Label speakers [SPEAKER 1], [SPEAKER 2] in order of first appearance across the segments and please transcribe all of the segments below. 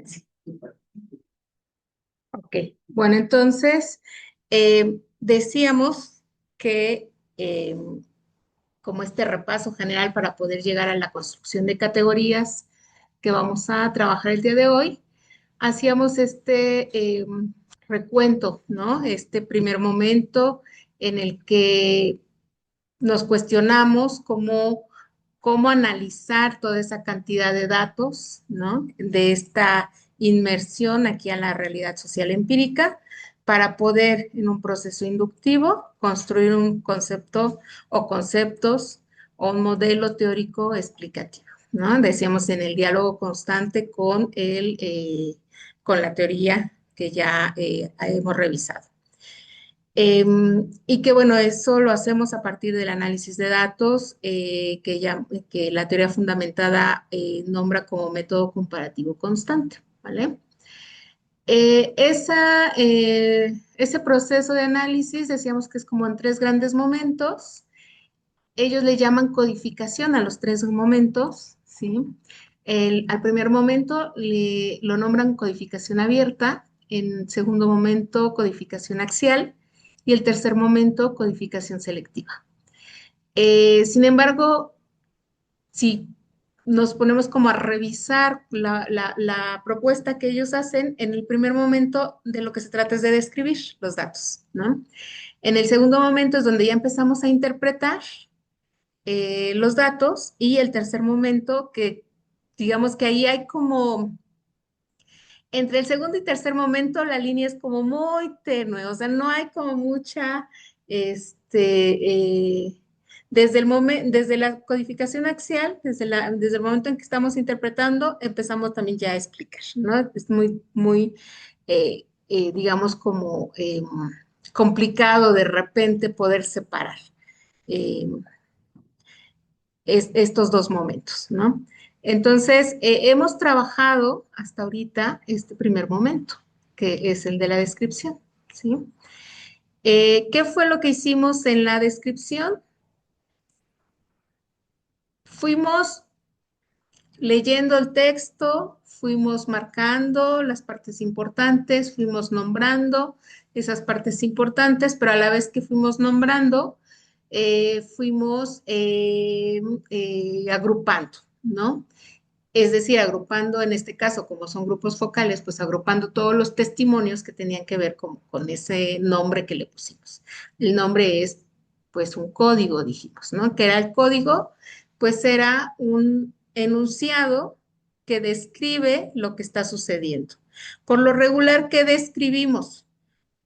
[SPEAKER 1] Sí. Ok, bueno, entonces decíamos que como este repaso general para poder llegar a la construcción de categorías que vamos a trabajar el día de hoy, hacíamos este recuento, ¿no? Este primer momento en el que nos cuestionamos cómo analizar toda esa cantidad de datos, ¿no? De esta inmersión aquí a la realidad social empírica para poder, en un proceso inductivo, construir un concepto o conceptos o un modelo teórico explicativo, ¿no? Decíamos en el diálogo constante con la teoría que ya hemos revisado. Y que bueno, eso lo hacemos a partir del análisis de datos que la teoría fundamentada nombra como método comparativo constante, ¿vale? Ese proceso de análisis decíamos que es como en tres grandes momentos. Ellos le llaman codificación a los tres momentos, ¿sí? Al primer momento lo nombran codificación abierta, en segundo momento codificación axial y el tercer momento codificación selectiva. Sin embargo, si nos ponemos como a revisar la propuesta que ellos hacen, en el primer momento de lo que se trata es de describir los datos, ¿no? En el segundo momento es donde ya empezamos a interpretar los datos y el tercer momento que digamos que ahí hay como, entre el segundo y tercer momento la línea es como muy tenue, o sea, no hay como mucha, desde desde la codificación axial, desde el momento en que estamos interpretando, empezamos también ya a explicar, ¿no? Es muy, digamos, como complicado de repente poder separar. Eh, estos dos momentos, ¿no? Entonces, hemos trabajado hasta ahorita este primer momento, que es el de la descripción, ¿sí? ¿Qué fue lo que hicimos en la descripción? Fuimos leyendo el texto, fuimos marcando las partes importantes, fuimos nombrando esas partes importantes, pero a la vez que fuimos nombrando, fuimos agrupando, ¿no? Es decir, agrupando en este caso, como son grupos focales, pues agrupando todos los testimonios que tenían que ver con ese nombre que le pusimos. El nombre es, pues, un código, dijimos, ¿no? Que era el código, pues era un enunciado que describe lo que está sucediendo. Por lo regular, ¿qué describimos?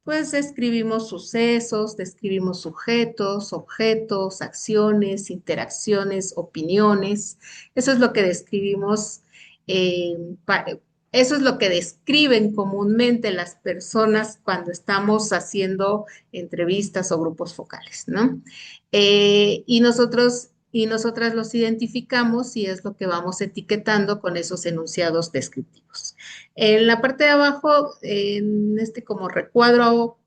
[SPEAKER 1] Pues describimos sucesos, describimos sujetos, objetos, acciones, interacciones, opiniones. Eso es lo que describimos, eh, pa- eso es lo que describen comúnmente las personas cuando estamos haciendo entrevistas o grupos focales, ¿no? Y nosotras los identificamos y es lo que vamos etiquetando con esos enunciados descriptivos. En la parte de abajo, en este como recuadro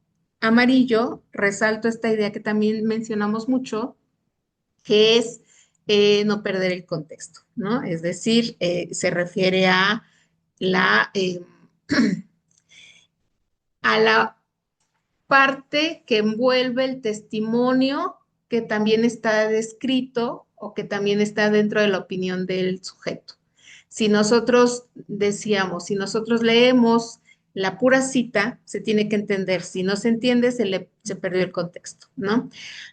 [SPEAKER 1] amarillo, resalto esta idea que también mencionamos mucho, que es no perder el contexto, ¿no? Es decir, se refiere la, eh, a la parte que envuelve el testimonio que también está descrito o que también está dentro de la opinión del sujeto. Si nosotros decíamos, si nosotros leemos la pura cita, se tiene que entender. Si no se entiende, se perdió el contexto, ¿no?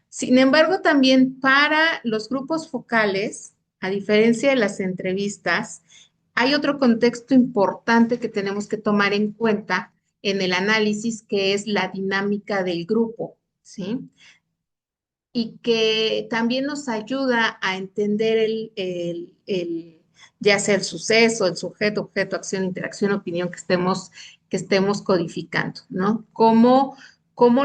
[SPEAKER 1] Sin embargo, también para los grupos focales, a diferencia de las entrevistas, hay otro contexto importante que tenemos que tomar en cuenta en el análisis, que es la dinámica del grupo, ¿sí? Y que también nos ayuda a entender ya sea el suceso, el sujeto, objeto, acción, interacción, opinión que estemos codificando, ¿no? ¿Cómo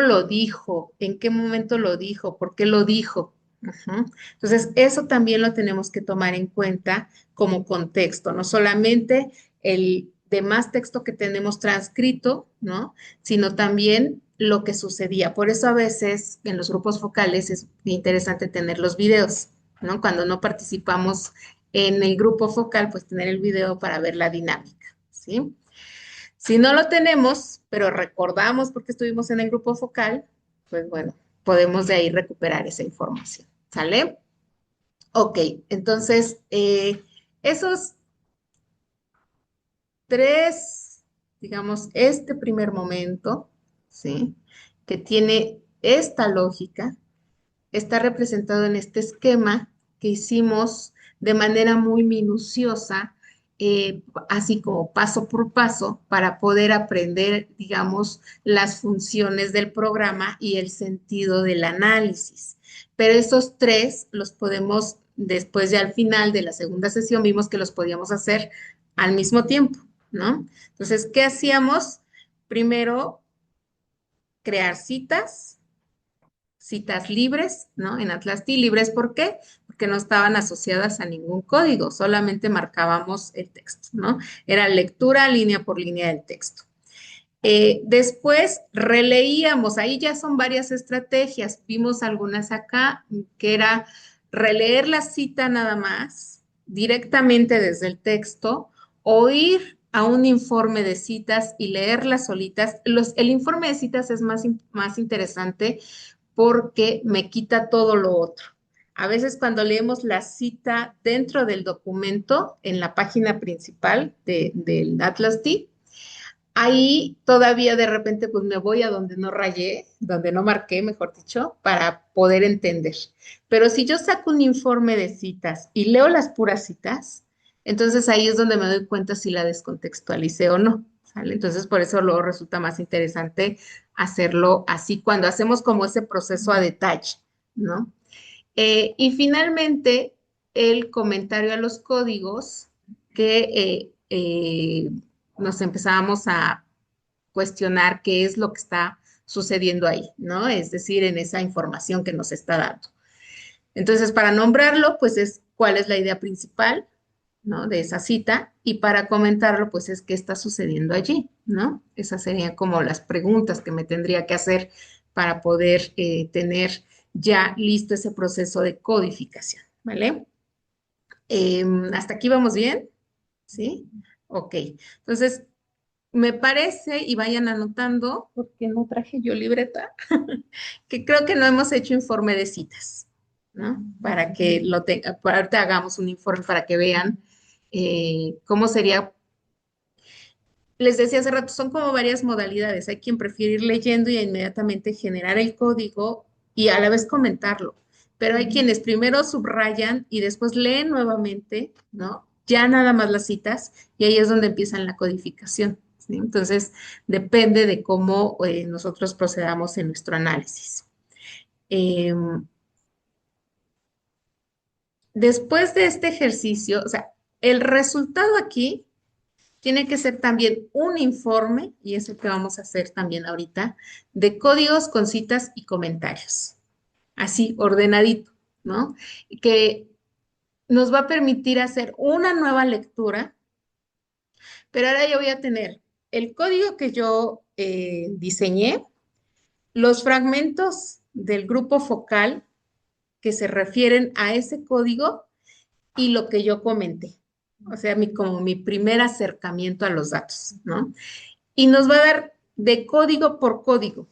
[SPEAKER 1] lo dijo? ¿En qué momento lo dijo? ¿Por qué lo dijo? Ujú. Entonces, eso también lo tenemos que tomar en cuenta como contexto, no solamente el demás texto que tenemos transcrito, ¿no? Sino también lo que sucedía. Por eso a veces en los grupos focales es interesante tener los videos, ¿no? Cuando no participamos en el grupo focal, pues tener el video para ver la dinámica. ¿sí? Si no lo tenemos, pero recordamos porque estuvimos en el grupo focal, pues bueno, podemos de ahí recuperar esa información, ¿sale? Ok, entonces, esos tres, digamos, este primer momento, ¿sí? Que tiene esta lógica, está representado en este esquema que hicimos de manera muy minuciosa, así como paso por paso, para poder aprender, digamos, las funciones del programa y el sentido del análisis. Pero esos tres los podemos, después ya al final de la segunda sesión, vimos que los podíamos hacer al mismo tiempo, ¿no? Entonces, ¿qué hacíamos? Primero, crear citas libres, ¿no? En Atlasti libres, ¿por qué? Porque no estaban asociadas a ningún código, solamente marcábamos el texto, ¿no? Era lectura línea por línea del texto. Después releíamos, ahí ya son varias estrategias, vimos algunas acá, que era releer la cita nada más, directamente desde el texto, o ir a un informe de citas y leerlas solitas. El informe de citas es más interesante porque me quita todo lo otro. A veces cuando leemos la cita dentro del documento, en la página principal del Atlas T, ahí todavía de repente pues me voy a donde no rayé, donde no marqué, mejor dicho, para poder entender. Pero si yo saco un informe de citas y leo las puras citas, entonces ahí es donde me doy cuenta si la descontextualicé o no, ¿sale? Entonces por eso luego resulta más interesante hacerlo así cuando hacemos como ese proceso a detalle, ¿no? Y finalmente, el comentario a los códigos que nos empezábamos a cuestionar qué es lo que está sucediendo ahí, ¿no? Es decir, en esa información que nos está dando. Entonces, para nombrarlo, pues es cuál es la idea principal, ¿no? De esa cita y para comentarlo, pues es qué está sucediendo allí, ¿no? Esas serían como las preguntas que me tendría que hacer para poder tener ya listo ese proceso de codificación, ¿vale? ¿Hasta aquí vamos bien? ¿Sí? Ok. Entonces, me parece, y vayan anotando, porque no traje yo libreta, que creo que no hemos hecho informe de citas, ¿no? Para que lo tenga, ahorita hagamos un informe para que vean cómo sería. Les decía hace rato, son como varias modalidades. Hay quien prefiere ir leyendo y inmediatamente generar el código y a la vez comentarlo. Pero hay quienes primero subrayan y después leen nuevamente, ¿no? Ya nada más las citas y ahí es donde empiezan la codificación, ¿sí? Entonces, depende de cómo nosotros procedamos en nuestro análisis. Em, Después de este ejercicio, o sea, el resultado aquí tiene que ser también un informe, y es el que vamos a hacer también ahorita, de códigos con citas y comentarios. Así, ordenadito, ¿no? Que nos va a permitir hacer una nueva lectura, pero ahora yo voy a tener el código que yo diseñé, los fragmentos del grupo focal que se refieren a ese código y lo que yo comenté. O sea, como mi primer acercamiento a los datos, ¿no? Y nos va a dar de código por código.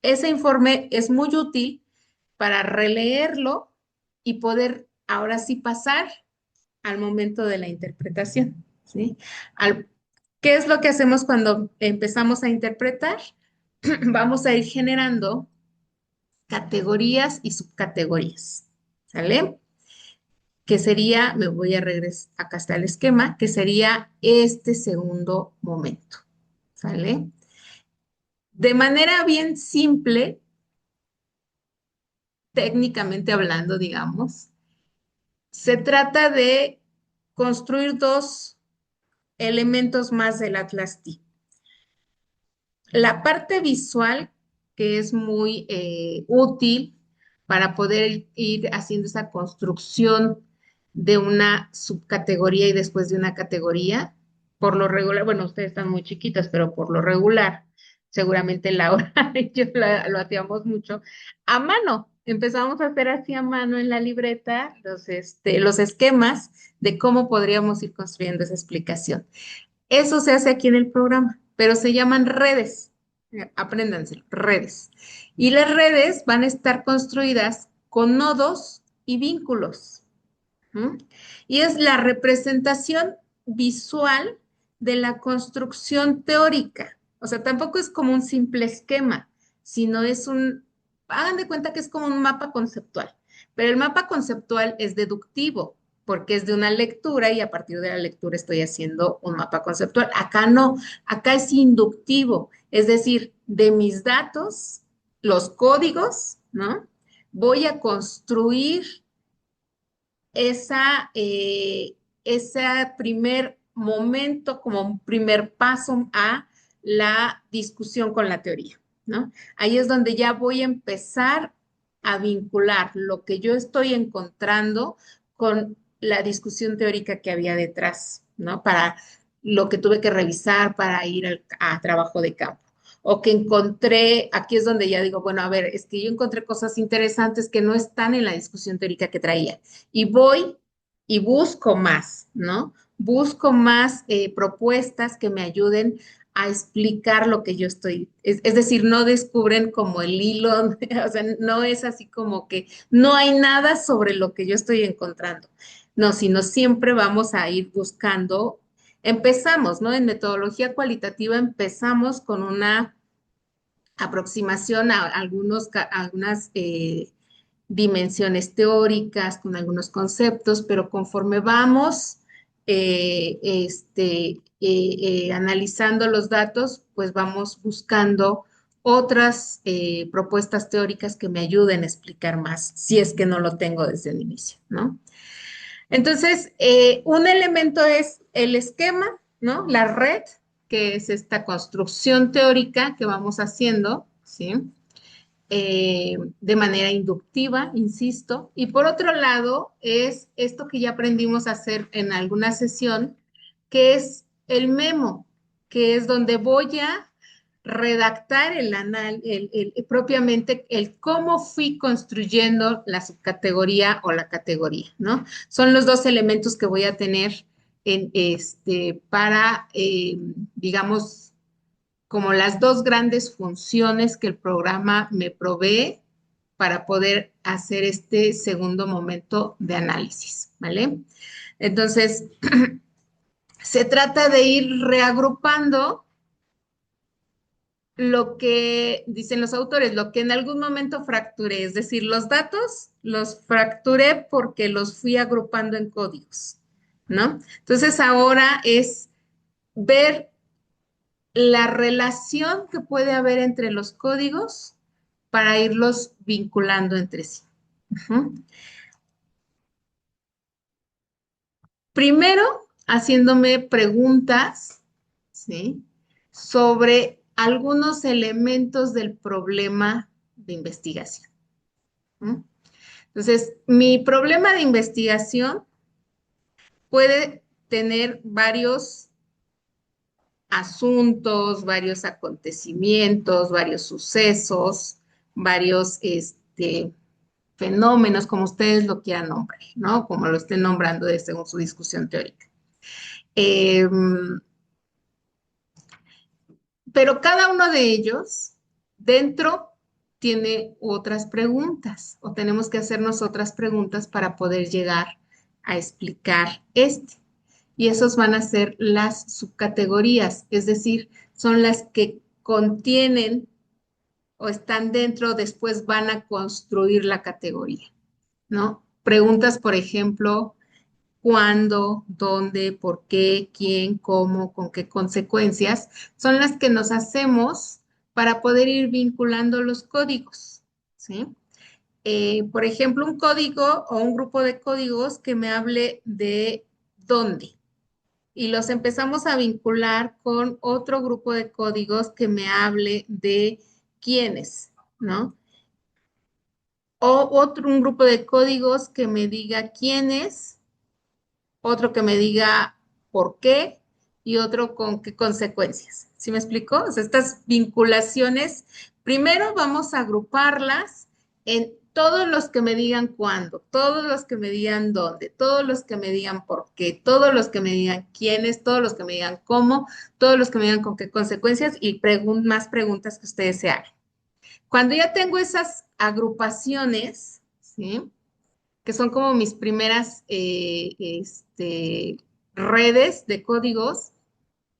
[SPEAKER 1] Ese informe es muy útil para releerlo y poder ahora sí pasar al momento de la interpretación, ¿sí? ¿Qué es lo que hacemos cuando empezamos a interpretar? Vamos a ir generando categorías y subcategorías, ¿sale? Que sería, me voy a regresar, acá está el esquema, que sería este segundo momento, ¿sale? De manera bien simple, técnicamente hablando, digamos, se trata de construir dos elementos más del Atlas T. La parte visual, que es muy útil para poder ir haciendo esa construcción de una subcategoría y después de una categoría. Por lo regular, bueno, ustedes están muy chiquitas, pero por lo regular, seguramente Laura y yo lo hacíamos mucho a mano. Empezamos a hacer así a mano en la libreta los esquemas de cómo podríamos ir construyendo esa explicación. Eso se hace aquí en el programa, pero se llaman redes. Apréndanse, redes. Y las redes van a estar construidas con nodos y vínculos. ¿M? Y es la representación visual de la construcción teórica. O sea, tampoco es como un simple esquema, sino hagan de cuenta que es como un mapa conceptual, pero el mapa conceptual es deductivo, porque es de una lectura y a partir de la lectura estoy haciendo un mapa conceptual. Acá no, acá es inductivo, es decir, de mis datos, los códigos, ¿no? Voy a construir ese primer momento como un primer paso a la discusión con la teoría, ¿no? Ahí es donde ya voy a empezar a vincular lo que yo estoy encontrando con la discusión teórica que había detrás, ¿no? Para lo que tuve que revisar para ir a trabajo de campo. O que encontré, aquí es donde ya digo, bueno, a ver, es que yo encontré cosas interesantes que no están en la discusión teórica que traía y voy y busco más, ¿no? Busco más propuestas que me ayuden a explicar lo que yo estoy, es decir, no descubren como el hilo, o sea, no es así como que no hay nada sobre lo que yo estoy encontrando, no, sino siempre vamos a ir buscando, empezamos, ¿no? En metodología cualitativa empezamos con una aproximación a algunas dimensiones teóricas, con algunos conceptos, pero conforme vamos analizando los datos, pues vamos buscando otras propuestas teóricas que me ayuden a explicar más, si es que no lo tengo desde el inicio, ¿no? Entonces, un elemento es el esquema, ¿no? La red, que es esta construcción teórica que vamos haciendo, ¿sí? De manera inductiva, insisto. Y por otro lado, es esto que ya aprendimos a hacer en alguna sesión, que es el memo, que es donde voy a redactar propiamente el cómo fui construyendo la subcategoría o la categoría, ¿no? Son los dos elementos que voy a tener para, digamos, como las dos grandes funciones que el programa me provee para poder hacer este segundo momento de análisis, ¿vale? Entonces, se trata de ir reagrupando lo que dicen los autores, lo que en algún momento fracturé, es decir, los datos los fracturé porque los fui agrupando en códigos, ¿no? Entonces ahora es ver la relación que puede haber entre los códigos para irlos vinculando entre sí. Ujú. Primero, haciéndome preguntas, ¿sí? Sobre algunos elementos del problema de investigación. ¿Mm? Entonces, mi problema de investigación puede tener varios asuntos, varios acontecimientos, varios sucesos, varios fenómenos, como ustedes lo quieran nombrar, ¿no? Como lo estén nombrando según su discusión teórica. Eh, pero cada uno de ellos dentro tiene otras preguntas o tenemos que hacernos otras preguntas para poder llegar a explicar este. Y esos van a ser las subcategorías, es decir, son las que contienen o están dentro, después van a construir la categoría, ¿no? Preguntas, por ejemplo, cuándo, dónde, por qué, quién, cómo, con qué consecuencias, son las que nos hacemos para poder ir vinculando los códigos, ¿sí? Por ejemplo, un código o un grupo de códigos que me hable de dónde. Y los empezamos a vincular con otro grupo de códigos que me hable de quiénes, ¿no? O un grupo de códigos que me diga quiénes, otro que me diga por qué y otro con qué consecuencias. ¿Sí me explico? O sea, estas vinculaciones, primero vamos a agruparlas en todos los que me digan cuándo, todos los que me digan dónde, todos los que me digan por qué, todos los que me digan quiénes, todos los que me digan cómo, todos los que me digan con qué consecuencias y más preguntas que ustedes se hagan. Cuando ya tengo esas agrupaciones, ¿sí? Que son como mis primeras redes de códigos,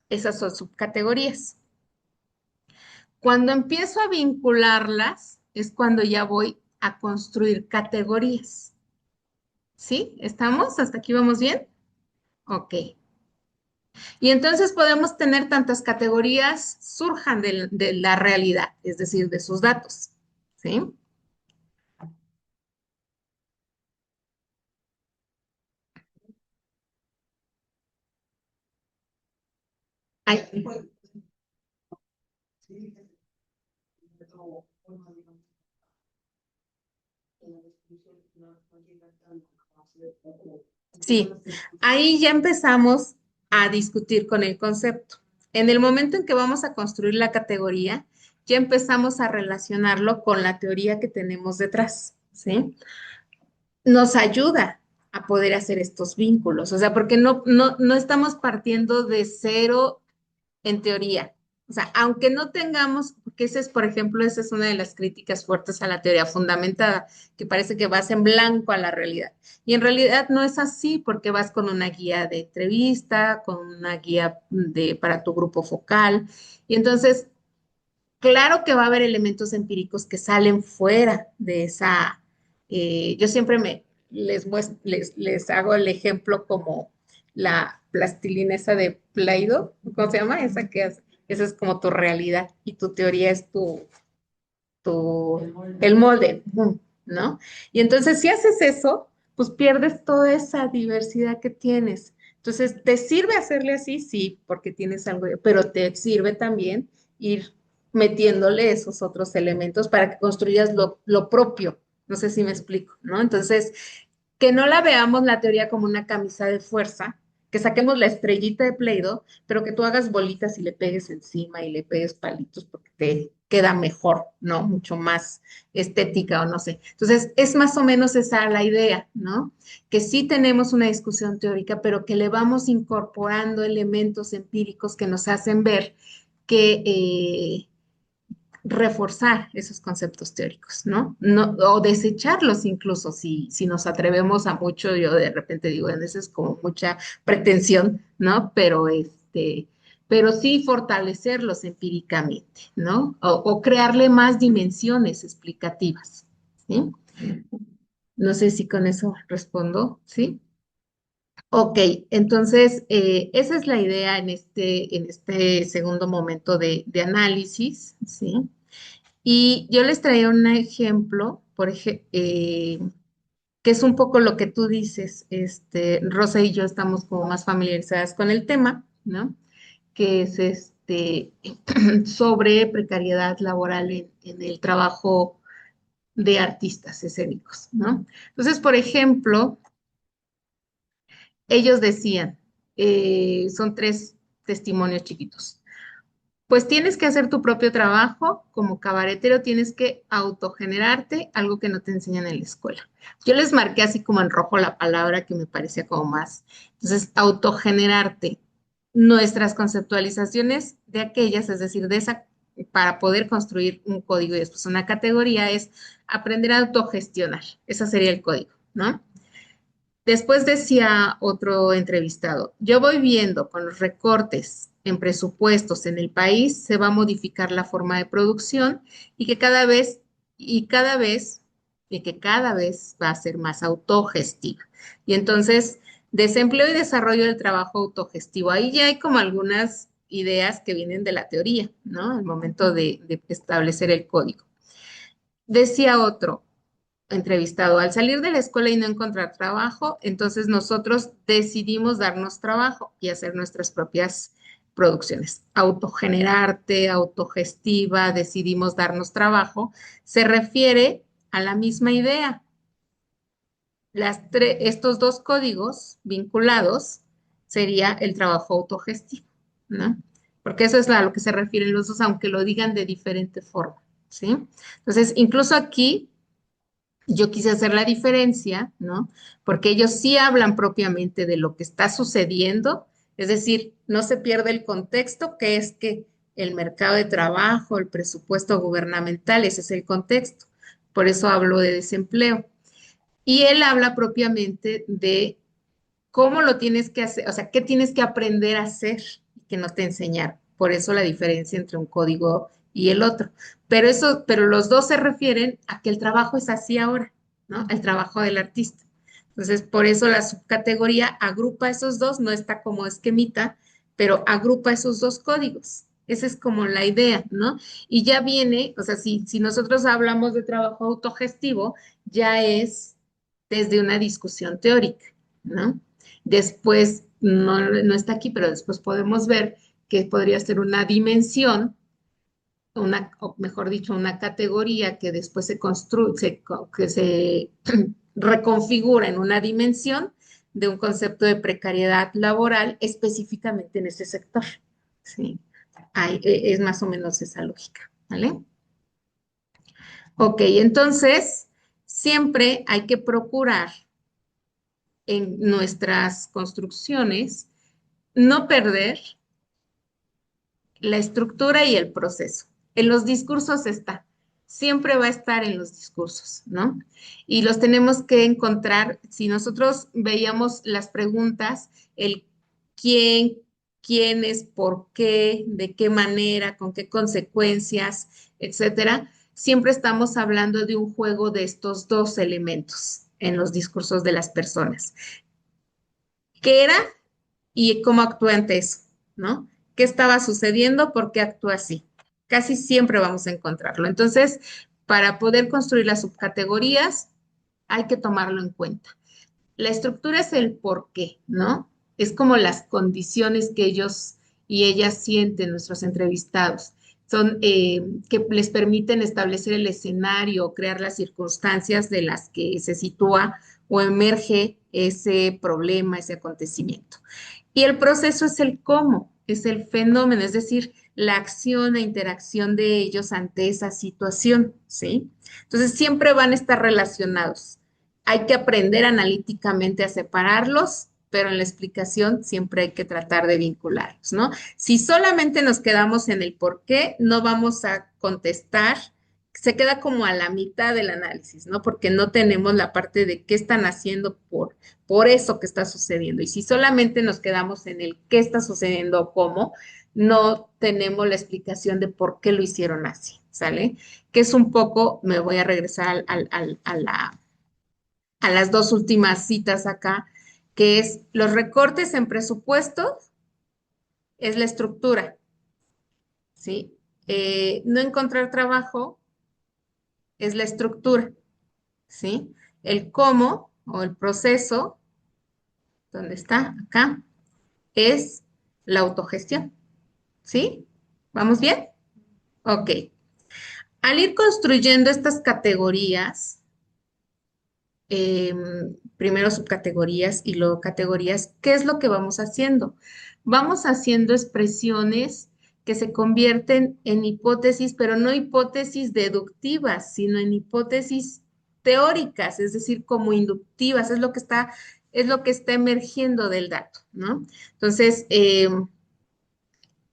[SPEAKER 1] esas son subcategorías. Cuando empiezo a vincularlas, es cuando ya voy a construir categorías. ¿Sí? ¿Estamos? ¿Hasta aquí vamos bien? Ok. Y entonces podemos tener tantas categorías surjan de la realidad, es decir, de sus datos. ¿Sí? Ay, sí, ahí ya empezamos a discutir con el concepto. En el momento en que vamos a construir la categoría, ya empezamos a relacionarlo con la teoría que tenemos detrás, ¿sí? Nos ayuda a poder hacer estos vínculos, o sea, porque no estamos partiendo de cero en teoría. O sea, aunque no tengamos, porque ese es, por ejemplo, esa es una de las críticas fuertes a la teoría fundamentada, que parece que vas en blanco a la realidad. Y en realidad no es así, porque vas con una guía de entrevista, con una guía para tu grupo focal. Y entonces, claro que va a haber elementos empíricos que salen fuera de esa. Yo siempre les hago el ejemplo como la plastilina esa de Play-Doh, ¿cómo se llama? Esa que hace. Esa es como tu realidad y tu teoría es el molde, ¡pum! ¿No? Y entonces si haces eso, pues pierdes toda esa diversidad que tienes. Entonces, ¿te sirve hacerle así? Sí, porque tienes algo, pero te sirve también ir metiéndole esos otros elementos para que construyas lo propio. No sé si me explico, ¿no? Entonces, que no la veamos la teoría como una camisa de fuerza, que saquemos la estrellita de Play-Doh, pero que tú hagas bolitas y le pegues encima y le pegues palitos porque te queda mejor, ¿no? Mucho más estética o no sé. Entonces, es más o menos esa la idea, ¿no? Que sí tenemos una discusión teórica, pero que le vamos incorporando elementos empíricos que nos hacen ver que reforzar esos conceptos teóricos, ¿no? No o desecharlos incluso si nos atrevemos a mucho, yo de repente digo, eso es como mucha pretensión, ¿no? Pero sí fortalecerlos empíricamente, ¿no? O crearle más dimensiones explicativas, ¿sí? No sé si con eso respondo, ¿sí? Ok, entonces esa es la idea en este segundo momento de análisis, ¿sí? Y yo les traía un ejemplo, que es un poco lo que tú dices, Rosa y yo estamos como más familiarizadas con el tema, ¿no? Que es sobre precariedad laboral en el trabajo de artistas escénicos, ¿no? Entonces, por ejemplo, ellos decían, son tres testimonios chiquitos. Pues tienes que hacer tu propio trabajo, como cabaretero tienes que autogenerarte, algo que no te enseñan en la escuela. Yo les marqué así como en rojo la palabra que me parecía como más. Entonces, autogenerarte. Nuestras conceptualizaciones de aquellas, es decir, de esa, para poder construir un código y después una categoría, es aprender a autogestionar. Ese sería el código, ¿no? Después decía otro entrevistado, yo voy viendo con los recortes en presupuestos en el país, se va a modificar la forma de producción y que cada vez, y cada vez, y que cada vez va a ser más autogestiva. Y entonces, desempleo y desarrollo del trabajo autogestivo. Ahí ya hay como algunas ideas que vienen de la teoría, ¿no? Al momento de establecer el código. Decía otro, entrevistado, al salir de la escuela y no encontrar trabajo, entonces nosotros decidimos darnos trabajo y hacer nuestras propias producciones. Autogenerarte, autogestiva, decidimos darnos trabajo, se refiere a la misma idea. Estos dos códigos vinculados sería el trabajo autogestivo, ¿no? Porque eso es a lo que se refieren los dos, aunque lo digan de diferente forma, ¿sí? Entonces, incluso aquí Yo quise hacer la diferencia, ¿no? Porque ellos sí hablan propiamente de lo que está sucediendo, es decir, no se pierde el contexto, que es que el mercado de trabajo, el presupuesto gubernamental, ese es el contexto. Por eso hablo de desempleo. Y él habla propiamente de cómo lo tienes que hacer, o sea, qué tienes que aprender a hacer que no te enseñaron. Por eso la diferencia entre un código y el otro. Pero los dos se refieren a que el trabajo es así ahora, ¿no? El trabajo del artista. Entonces, por eso la subcategoría agrupa esos dos, no está como esquemita, pero agrupa esos dos códigos. Esa es como la idea, ¿no? Y ya viene, o sea, si nosotros hablamos de trabajo autogestivo, ya es desde una discusión teórica, ¿no? Después, no está aquí, pero después podemos ver que podría ser una dimensión, o mejor dicho, una categoría que después se construye, que se reconfigura en una dimensión de un concepto de precariedad laboral específicamente en ese sector. ¿Sí? Es más o menos esa lógica, ¿vale? Ok, entonces, siempre hay que procurar en nuestras construcciones no perder la estructura y el proceso. En los discursos está, siempre va a estar en los discursos, ¿no? Y los tenemos que encontrar, si nosotros veíamos las preguntas, el quién, quiénes, por qué, de qué manera, con qué consecuencias, etcétera, siempre estamos hablando de un juego de estos dos elementos en los discursos de las personas. ¿Qué era y cómo actúa ante eso, ¿no? ¿Qué estaba sucediendo? ¿Por qué actúa así? Casi siempre vamos a encontrarlo. Entonces, para poder construir las subcategorías, hay que tomarlo en cuenta. La estructura es el por qué, ¿no? Es como las condiciones que ellos y ellas sienten, nuestros entrevistados. Son que les permiten establecer el escenario, crear las circunstancias de las que se sitúa o emerge ese problema, ese acontecimiento. Y el proceso es el cómo, es el fenómeno, es decir, la acción e interacción de ellos ante esa situación, ¿sí? Entonces siempre van a estar relacionados. Hay que aprender analíticamente a separarlos, pero en la explicación siempre hay que tratar de vincularlos, ¿no? Si solamente nos quedamos en el por qué, no vamos a contestar, se queda como a la mitad del análisis, ¿no? Porque no tenemos la parte de qué están haciendo por eso que está sucediendo. Y si solamente nos quedamos en el qué está sucediendo o cómo, no tenemos la explicación de por qué lo hicieron así, ¿sale? Que es un poco, me voy a regresar a las dos últimas citas acá, que es los recortes en presupuesto, es la estructura, ¿sí? No encontrar trabajo es la estructura, ¿sí? El cómo o el proceso, ¿dónde está? Acá, es la autogestión, ¿sí? ¿Vamos bien? Ok. Al ir construyendo estas categorías, primero subcategorías y luego categorías, ¿qué es lo que vamos haciendo? Vamos haciendo expresiones que se convierten en hipótesis, pero no hipótesis deductivas, sino en hipótesis teóricas, es decir, como inductivas, es lo que está emergiendo del dato, ¿no? Entonces,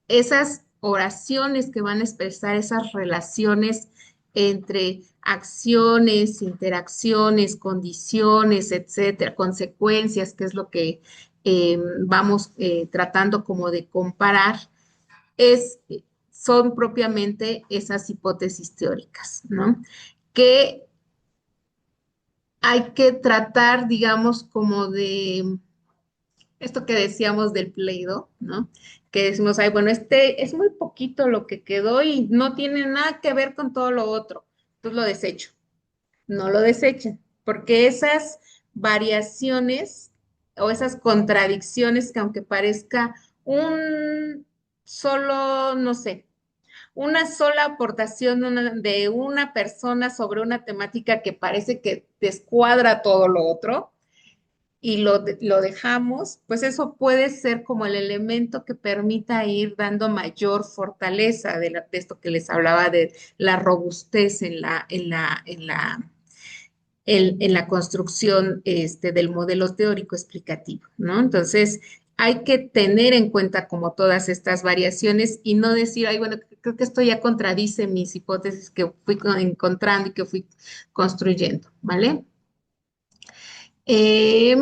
[SPEAKER 1] esas oraciones que van a expresar esas relaciones entre acciones, interacciones, condiciones, etcétera, consecuencias, que es lo que vamos tratando como de comparar, es, son propiamente esas hipótesis teóricas, ¿no? Que hay que tratar, digamos, como de esto que decíamos del Play-Doh, ¿no? Que decimos, ay, bueno, este es muy poquito lo que quedó y no tiene nada que ver con todo lo otro. Entonces lo desecho. No lo desechen, porque esas variaciones o esas contradicciones que aunque parezca un solo, no sé, una sola aportación de una persona sobre una temática que parece que descuadra todo lo otro, y lo dejamos, pues eso puede ser como el elemento que permita ir dando mayor fortaleza de esto que les hablaba de la robustez en la construcción del modelo teórico explicativo, ¿no? Entonces, hay que tener en cuenta como todas estas variaciones y no decir, ay, bueno, creo que esto ya contradice mis hipótesis que fui encontrando y que fui construyendo, ¿vale? Eh,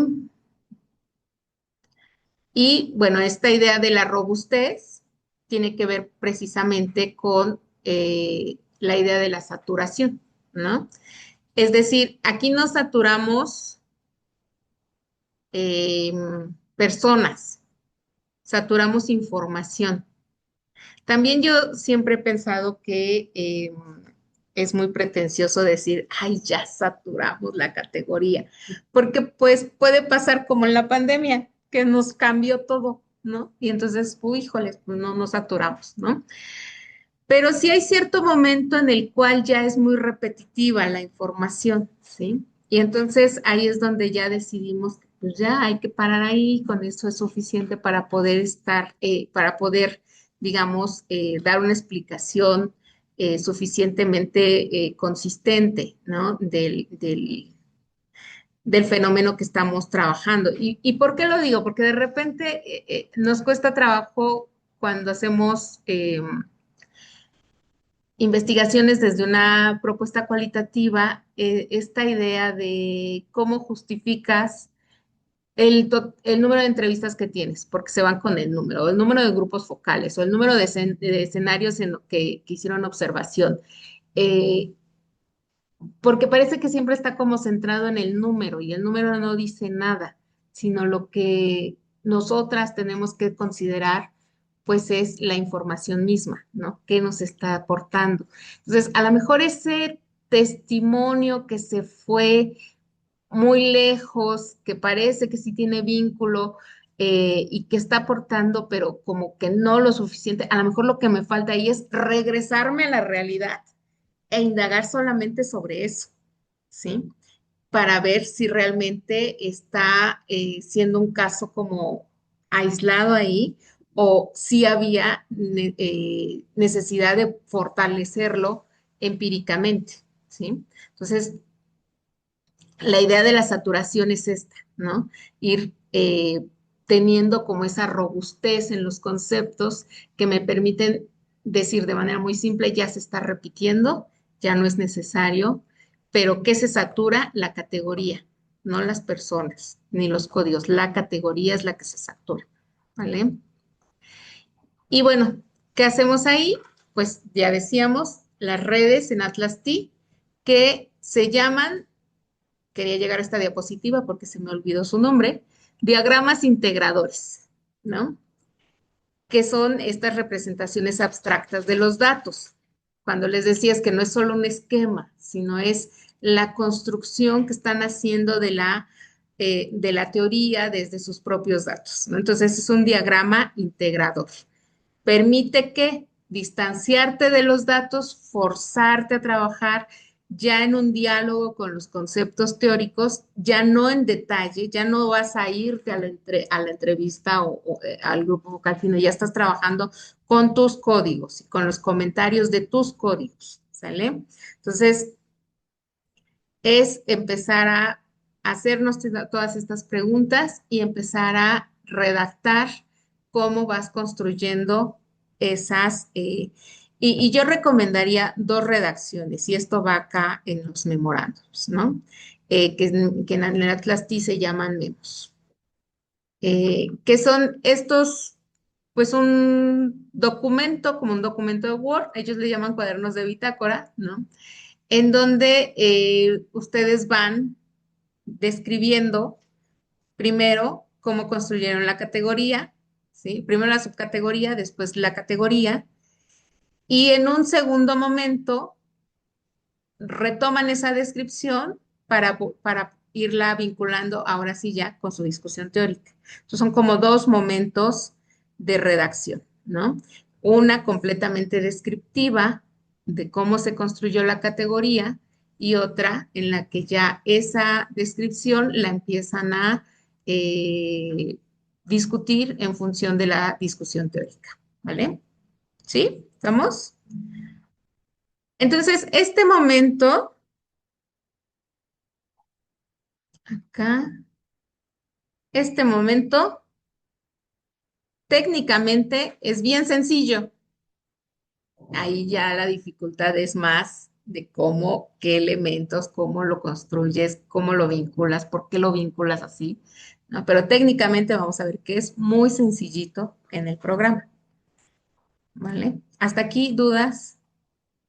[SPEAKER 1] y bueno, esta idea de la robustez tiene que ver precisamente con la idea de la saturación, ¿no? Es decir, aquí no saturamos eh, personas, saturamos información. También yo siempre he pensado que es muy pretencioso decir, ay, ya saturamos la categoría, porque pues puede pasar como en la pandemia, que nos cambió todo, ¿no? Y entonces, uy, híjoles, pues no nos saturamos, ¿no? Pero sí hay cierto momento en el cual ya es muy repetitiva la información, ¿sí? Y entonces ahí es donde ya decidimos que pues ya hay que parar ahí, con eso es suficiente para poder estar, para poder, digamos, dar una explicación suficientemente consistente, ¿no? Del fenómeno que estamos trabajando. ¿Y por qué lo digo? Porque de repente nos cuesta trabajo cuando hacemos investigaciones desde una propuesta cualitativa, esta idea de cómo justificas el número de entrevistas que tienes, porque se van con el número, o el número de grupos focales, o el número de escenarios en lo que hicieron observación. Eh, Porque parece que siempre está como centrado en el número y el número no dice nada, sino lo que nosotras tenemos que considerar, pues es la información misma, ¿no? ¿Qué nos está aportando? Entonces, a lo mejor ese testimonio que se fue muy lejos, que parece que sí tiene vínculo y que está aportando, pero como que no lo suficiente, a lo mejor lo que me falta ahí es regresarme a la realidad e indagar solamente sobre eso, ¿sí? Para ver si realmente está siendo un caso como aislado ahí o si había necesidad de fortalecerlo empíricamente, ¿sí? Entonces, la idea de la saturación es esta, ¿no? Ir teniendo como esa robustez en los conceptos que me permiten decir de manera muy simple, ya se está repitiendo, ya no es necesario, pero ¿qué se satura? La categoría, no las personas ni los códigos, la categoría es la que se satura, ¿vale? Y bueno, ¿qué hacemos ahí? Pues ya decíamos, las redes en Atlas T que se llaman, quería llegar a esta diapositiva porque se me olvidó su nombre, diagramas integradores, ¿no? Que son estas representaciones abstractas de los datos. Cuando les decías que no es solo un esquema, sino es la construcción que están haciendo de la teoría desde sus propios datos, ¿no? Entonces es un diagrama integrador. Permite que distanciarte de los datos, forzarte a trabajar ya en un diálogo con los conceptos teóricos, ya no en detalle, ya no vas a irte a la entrevista o al grupo vocal, sino ya estás trabajando con tus códigos y con los comentarios de tus códigos, ¿sale? Entonces, es empezar a hacernos todas estas preguntas y empezar a redactar cómo vas construyendo esas. Y yo recomendaría dos redacciones, y esto va acá en los memorándums, ¿no? Que en el Atlas T se llaman memos. Que son estos, pues un documento, como un documento de Word, ellos le llaman cuadernos de bitácora, ¿no? En donde ustedes van describiendo primero cómo construyeron la categoría, ¿sí? Primero la subcategoría, después la categoría, y en un segundo momento retoman esa descripción para irla vinculando ahora sí ya con su discusión teórica. Entonces son como dos momentos de redacción, ¿no? Una completamente descriptiva de cómo se construyó la categoría y otra en la que ya esa descripción la empiezan a eh, discutir en función de la discusión teórica, ¿vale? ¿Sí? ¿Estamos? Entonces, este momento Acá, este momento técnicamente es bien sencillo. Ahí ya la dificultad es más de cómo, qué elementos, cómo lo construyes, cómo lo vinculas, por qué lo vinculas así, ¿no? Pero técnicamente vamos a ver que es muy sencillito en el programa, ¿vale? Hasta aquí, ¿dudas?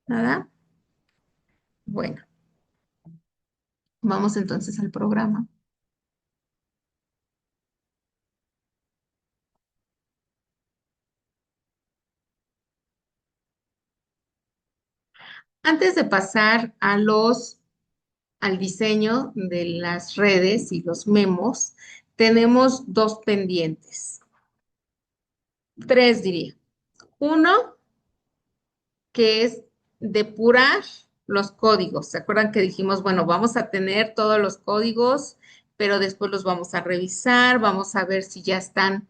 [SPEAKER 1] ¿Nada? Bueno, vamos entonces al programa. Antes de pasar al diseño de las redes y los memos, tenemos dos pendientes, tres diría. Uno, que es depurar los códigos. ¿Se acuerdan que dijimos, bueno, vamos a tener todos los códigos, pero después los vamos a revisar, vamos a ver si ya están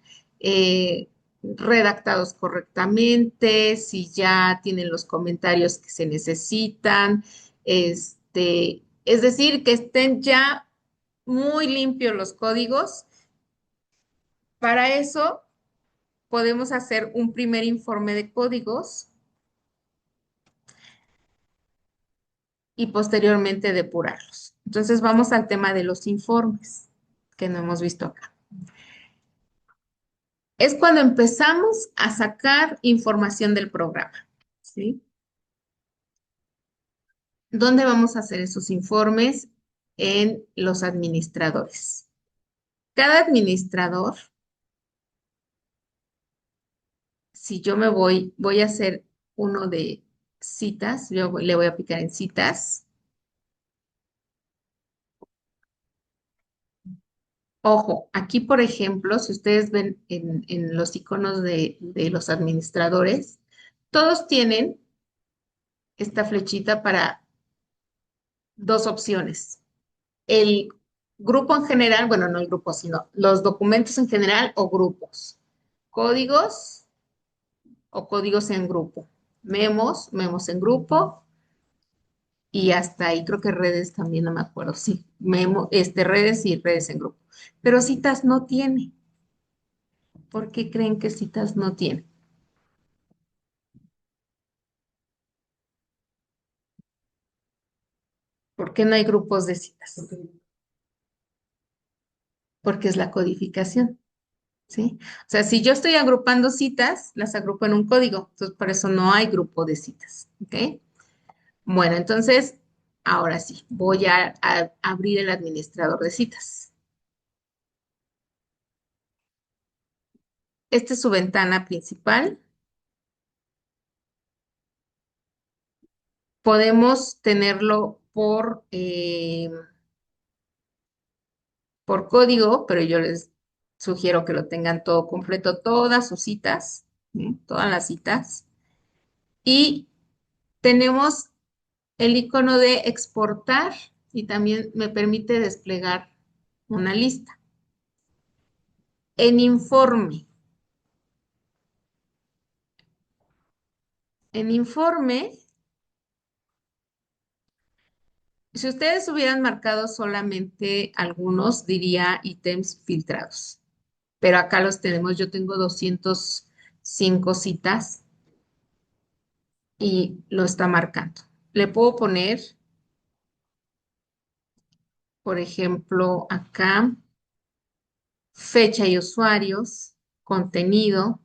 [SPEAKER 1] redactados correctamente, si ya tienen los comentarios que se necesitan, es decir, que estén ya muy limpios los códigos. Para eso podemos hacer un primer informe de códigos y posteriormente depurarlos. Entonces vamos al tema de los informes que no hemos visto acá. Es cuando empezamos a sacar información del programa, ¿sí? ¿Dónde vamos a hacer esos informes? En los administradores. Cada administrador, si yo voy a hacer uno de citas, le voy a picar en citas. Ojo, aquí por ejemplo, si ustedes ven en los iconos de los administradores, todos tienen esta flechita para dos opciones. El grupo en general, bueno, no el grupo, sino los documentos en general o grupos. Códigos o códigos en grupo. Memos en grupo y hasta ahí creo que redes también, no me acuerdo. Sí, redes y redes en grupo. Pero citas no tiene. ¿Por qué creen que citas no tiene? ¿Por qué no hay grupos de citas? Porque es la codificación, ¿sí? O sea, si yo estoy agrupando citas, las agrupo en un código, entonces por eso no hay grupo de citas, ¿ok? Bueno, entonces, ahora sí, voy a abrir el administrador de citas. Esta es su ventana principal. Podemos tenerlo por código, pero yo les sugiero que lo tengan todo completo, todas sus citas, ¿sí? Todas las citas. Y tenemos el icono de exportar y también me permite desplegar una lista. En informe. En informe, si ustedes hubieran marcado solamente algunos, diría ítems filtrados. Pero acá los tenemos, yo tengo 205 citas y lo está marcando. Le puedo poner, por ejemplo, acá fecha y usuarios, contenido,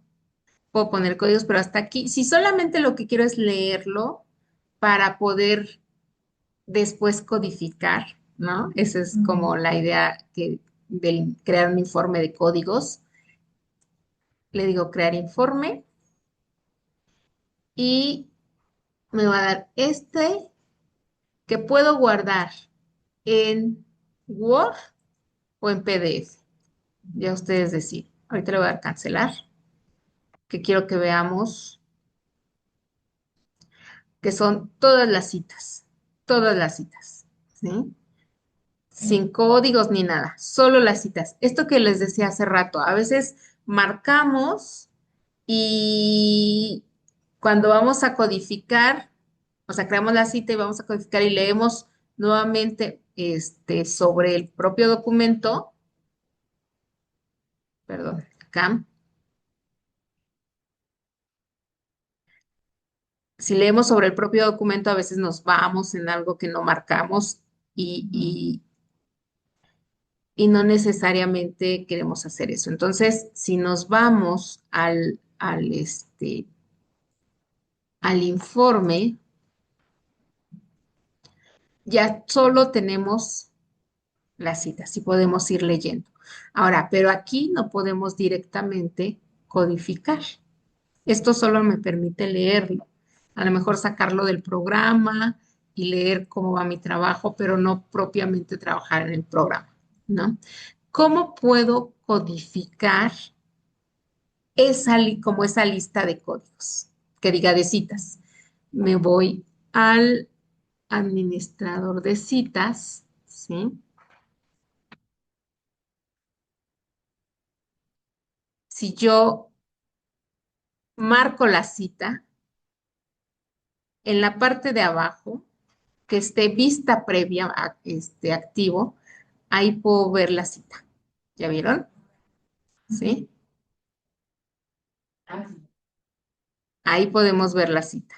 [SPEAKER 1] puedo poner códigos, pero hasta aquí, si solamente lo que quiero es leerlo para poder después codificar, ¿no? Esa es como la idea de crear un informe de códigos. Le digo crear informe y me va a dar este que puedo guardar en Word o en PDF. Ya ustedes deciden. Ahorita le voy a dar cancelar, que quiero que veamos que son todas las citas, ¿sí? Sin códigos ni nada, solo las citas. Esto que les decía hace rato, a veces marcamos y cuando vamos a codificar, o sea, creamos la cita y vamos a codificar y leemos nuevamente sobre el propio documento, perdón, acá, si leemos sobre el propio documento, a veces nos vamos en algo que no marcamos y, y no necesariamente queremos hacer eso. Entonces, si nos vamos al informe, ya solo tenemos la cita, sí podemos ir leyendo. Ahora, pero aquí no podemos directamente codificar. Esto solo me permite leerlo, a lo mejor sacarlo del programa y leer cómo va mi trabajo, pero no propiamente trabajar en el programa, ¿no? ¿Cómo puedo codificar como esa lista de códigos que diga de citas? Me voy al administrador de citas, ¿sí? Si yo marco la cita en la parte de abajo, que esté vista previa a activo, ahí puedo ver la cita. ¿Ya vieron? ¿Sí? Ahí podemos ver la cita.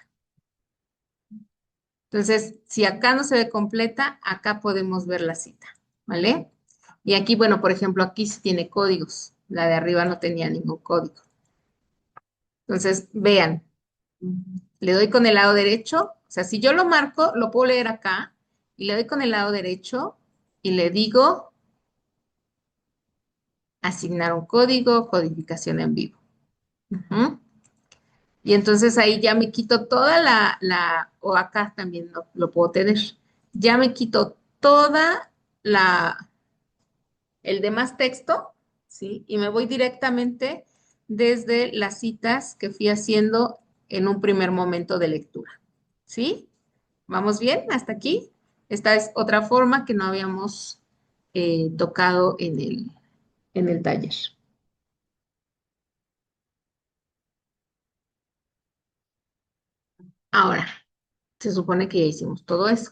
[SPEAKER 1] Entonces, si acá no se ve completa, acá podemos ver la cita, ¿vale? Y aquí, bueno, por ejemplo, aquí sí tiene códigos. La de arriba no tenía ningún código. Entonces, vean, le doy con el lado derecho. O sea, si yo lo marco, lo puedo leer acá y le doy con el lado derecho y le digo asignar un código, codificación en vivo. Ujú. Y entonces ahí ya me quito toda o acá también lo puedo tener, ya me quito toda el demás texto, ¿sí? Y me voy directamente desde las citas que fui haciendo en un primer momento de lectura, ¿sí? ¿Vamos bien hasta aquí? Esta es otra forma que no habíamos tocado en el taller. Ahora, se supone que ya hicimos todo eso.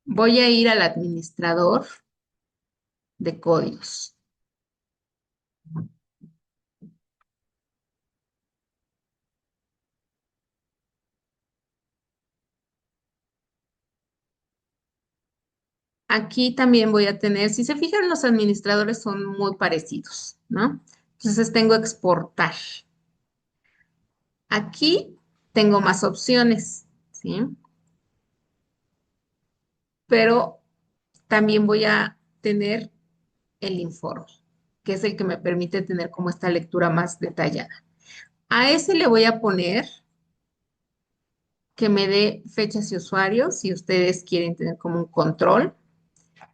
[SPEAKER 1] Voy a ir al administrador de códigos. Aquí también voy a tener, si se fijan, los administradores son muy parecidos, ¿no? Entonces tengo exportar. Aquí tengo más opciones, ¿sí? Pero también voy a tener el informe, que es el que me permite tener como esta lectura más detallada. A ese le voy a poner que me dé fechas y usuarios, si ustedes quieren tener como un control.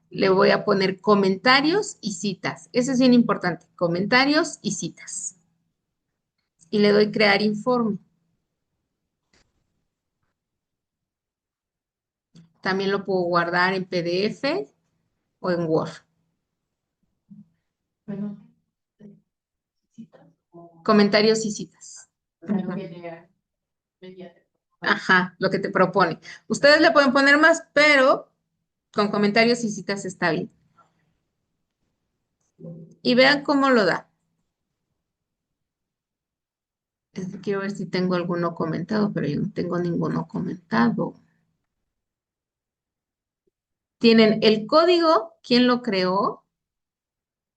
[SPEAKER 1] Le voy a poner comentarios y citas. Eso es bien importante, comentarios y citas. Y le doy crear informe. También lo puedo guardar en PDF o en Word. Comentarios y citas. Ajá. Ajá, lo que te propone. Ustedes le pueden poner más, pero con comentarios y citas está bien. Y vean cómo lo da. Quiero ver si tengo alguno comentado, pero yo no tengo ninguno comentado. Tienen el código, quién lo creó,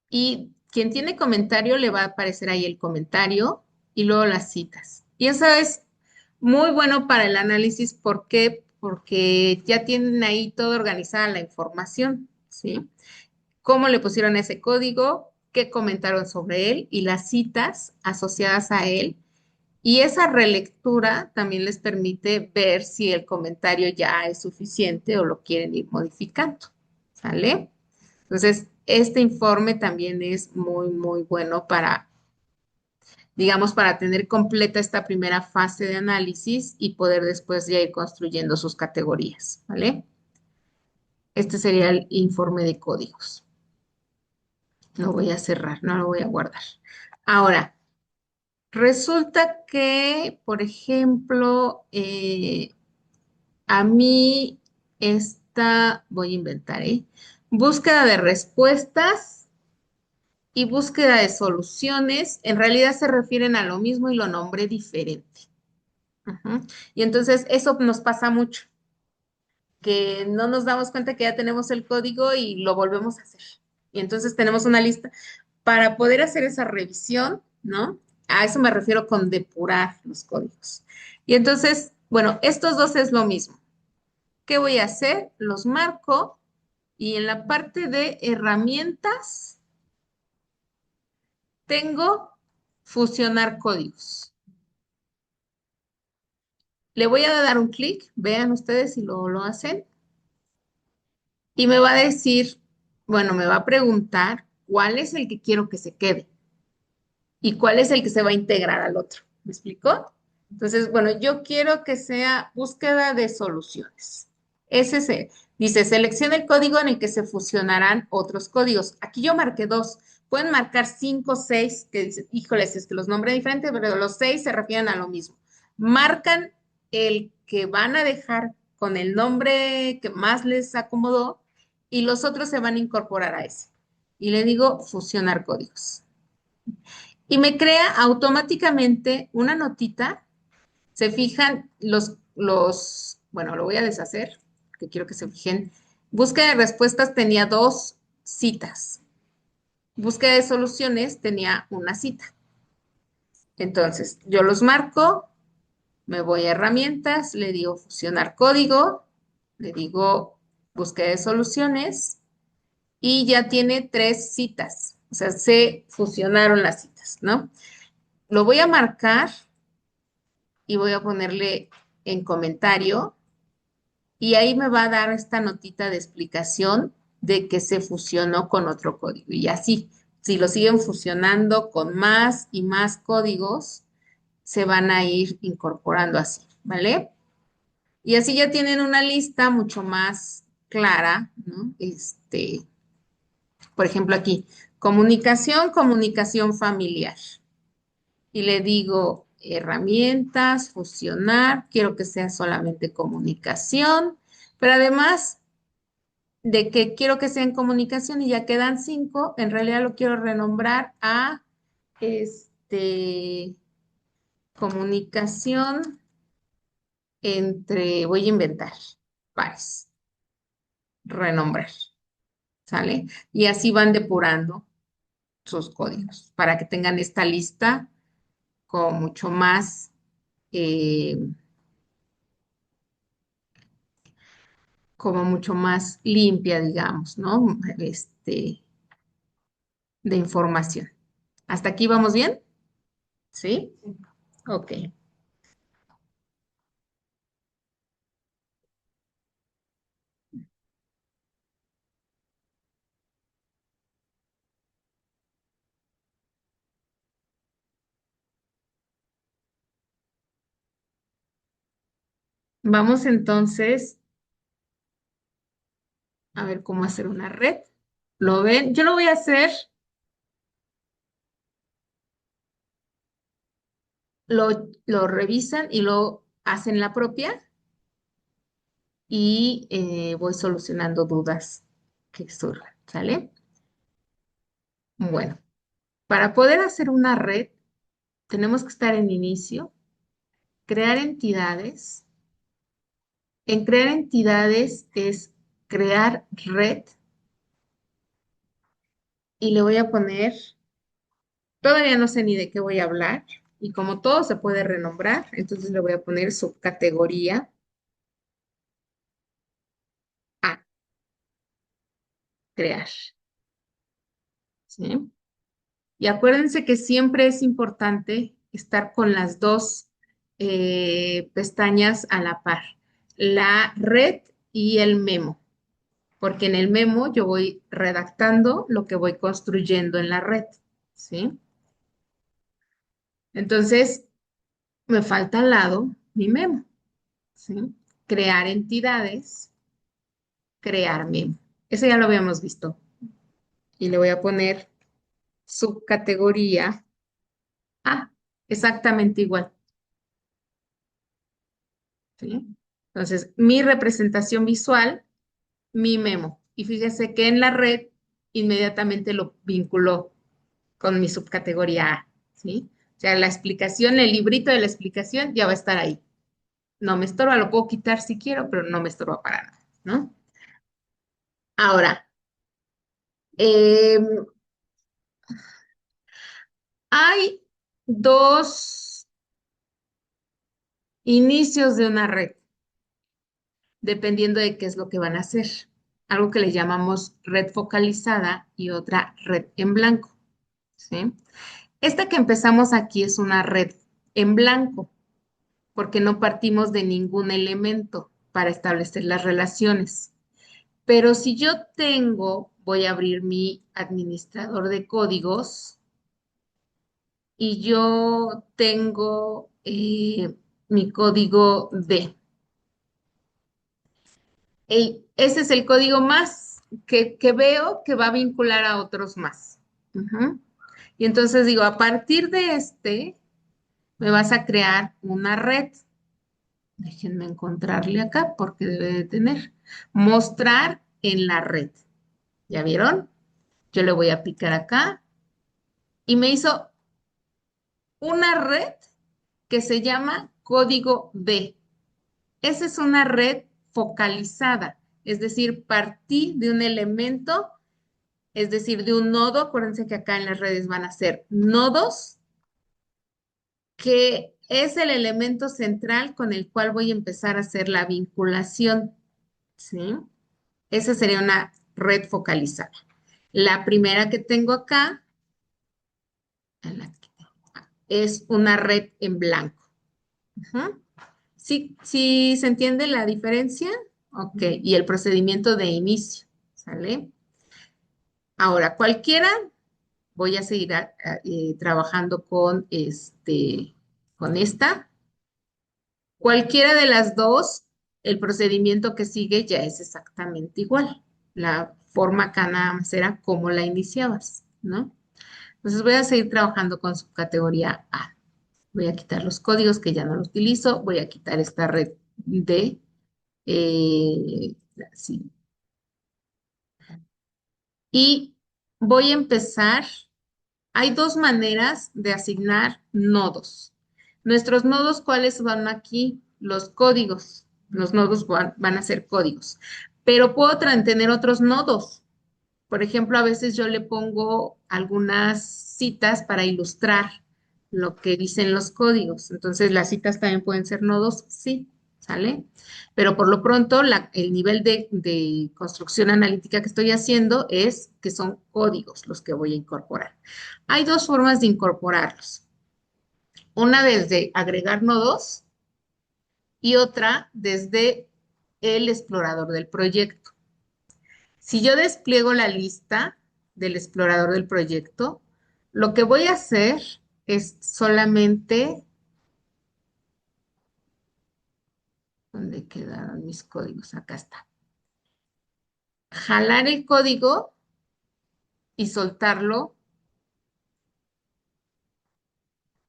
[SPEAKER 1] y quien tiene comentario le va a aparecer ahí el comentario y luego las citas. Y eso es muy bueno para el análisis. ¿Por qué? Porque ya tienen ahí toda organizada la información, ¿sí? Cómo le pusieron ese código, qué comentaron sobre él y las citas asociadas a él. Y esa relectura también les permite ver si el comentario ya es suficiente o lo quieren ir modificando. ¿Sale? Entonces, este informe también es muy, muy bueno para, digamos, para tener completa esta primera fase de análisis y poder después ya ir construyendo sus categorías, ¿vale? Este sería el informe de códigos. Lo voy a cerrar, no lo voy a guardar. Ahora, resulta que, por ejemplo, a mí Esta, voy a inventar, ¿eh? Búsqueda de respuestas y búsqueda de soluciones, en realidad se refieren a lo mismo y lo nombré diferente. Ujú. Y entonces eso nos pasa mucho, que no nos damos cuenta que ya tenemos el código y lo volvemos a hacer. Y entonces tenemos una lista para poder hacer esa revisión, ¿no? A eso me refiero con depurar los códigos. Y entonces, bueno, estos dos es lo mismo. ¿Qué voy a hacer? Los marco y en la parte de herramientas tengo fusionar códigos. Le voy a dar un clic, vean ustedes si lo hacen, y me va a decir, bueno, me va a preguntar cuál es el que quiero que se quede y cuál es el que se va a integrar al otro. ¿Me explicó? Entonces, bueno, yo quiero que sea búsqueda de soluciones. Ese se dice, selecciona el código en el que se fusionarán otros códigos. Aquí yo marqué dos. Pueden marcar cinco, seis, que dice, híjoles, es que los nombré diferentes, pero los seis se refieren a lo mismo. Marcan el que van a dejar con el nombre que más les acomodó y los otros se van a incorporar a ese. Y le digo fusionar códigos. Y me crea automáticamente una notita. Se fijan bueno, lo voy a deshacer, que quiero que se fijen. Búsqueda de respuestas tenía dos citas. Búsqueda de soluciones tenía una cita. Entonces, yo los marco, me voy a herramientas, le digo fusionar código, le digo búsqueda de soluciones y ya tiene tres citas. O sea, se fusionaron las citas, ¿no? Lo voy a marcar y voy a ponerle en comentario y ahí me va a dar esta notita de explicación de que se fusionó con otro código. Y así, si lo siguen fusionando con más y más códigos, se van a ir incorporando así, ¿vale? Y así ya tienen una lista mucho más clara, ¿no? Por ejemplo, aquí, comunicación, comunicación familiar. Y le digo herramientas, fusionar, quiero que sea solamente comunicación, pero además de que quiero que sea en comunicación y ya quedan cinco, en realidad lo quiero renombrar a este comunicación entre, voy a inventar pares, renombrar, ¿sale? Y así van depurando sus códigos para que tengan esta lista con mucho más eh, como mucho más limpia, digamos, ¿no? De información. ¿Hasta aquí vamos bien? ¿Sí? Ok. Vamos entonces a ver cómo hacer una red. ¿Lo ven? Yo lo voy a hacer, lo revisan y lo hacen la propia y voy solucionando dudas que surjan, ¿sale? Bueno, para poder hacer una red, tenemos que estar en inicio, crear entidades. En crear entidades es crear red y le voy a poner, todavía no sé ni de qué voy a hablar y como todo se puede renombrar, entonces le voy a poner subcategoría a crear, ¿sí? Y acuérdense que siempre es importante estar con las dos pestañas a la par, la red y el memo, porque en el memo yo voy redactando lo que voy construyendo en la red, ¿sí? Entonces, me falta al lado mi memo, ¿sí? Crear entidades, crear memo. Eso ya lo habíamos visto. Y le voy a poner subcategoría A, exactamente igual, ¿sí? Entonces, mi representación visual, mi memo. Y fíjese que en la red inmediatamente lo vinculó con mi subcategoría A, ¿sí? O sea, la explicación, el librito de la explicación ya va a estar ahí. No me estorba, lo puedo quitar si quiero, pero no me estorba para nada, ¿no? Ahora, em, hay dos inicios de una red, dependiendo de qué es lo que van a hacer. Algo que le llamamos red focalizada y otra red en blanco, ¿sí? Esta que empezamos aquí es una red en blanco, porque no partimos de ningún elemento para establecer las relaciones. Pero si yo tengo, voy a abrir mi administrador de códigos y yo tengo mi código D. Ese es el código más que veo que va a vincular a otros más. Ujú. Y entonces digo, a partir de este, me vas a crear una red. Déjenme encontrarle acá porque debe de tener. Mostrar en la red. ¿Ya vieron? Yo le voy a picar acá y me hizo una red que se llama código B. Esa es una red focalizada, es decir, partí de un elemento, es decir, de un nodo. Acuérdense que acá en las redes van a ser nodos, que es el elemento central con el cual voy a empezar a hacer la vinculación, ¿sí? Esa sería una red focalizada. La primera que tengo acá es una red en blanco. Ujú. ¿Sí, sí se entiende la diferencia? Ok, y el procedimiento de inicio, ¿sale? Ahora, cualquiera, voy a seguir trabajando con con esta. Cualquiera de las dos, el procedimiento que sigue ya es exactamente igual. La forma acá nada más era cómo la iniciabas, ¿no? Entonces voy a seguir trabajando con su categoría A. Voy a quitar los códigos que ya no los utilizo. Voy a quitar esta red de sí. Y voy a empezar. Hay dos maneras de asignar nodos. Nuestros nodos, ¿cuáles van aquí? Los códigos. Los nodos van a ser códigos. Pero puedo tener otros nodos. Por ejemplo, a veces yo le pongo algunas citas para ilustrar lo que dicen los códigos. Entonces, las citas también pueden ser nodos, sí, ¿sale? Pero por lo pronto, el nivel de construcción analítica que estoy haciendo es que son códigos los que voy a incorporar. Hay dos formas de incorporarlos. Una desde agregar nodos y otra desde el explorador del proyecto. Si yo despliego la lista del explorador del proyecto, lo que voy a hacer es solamente, ¿dónde quedaron mis códigos? Acá está. Jalar el código y soltarlo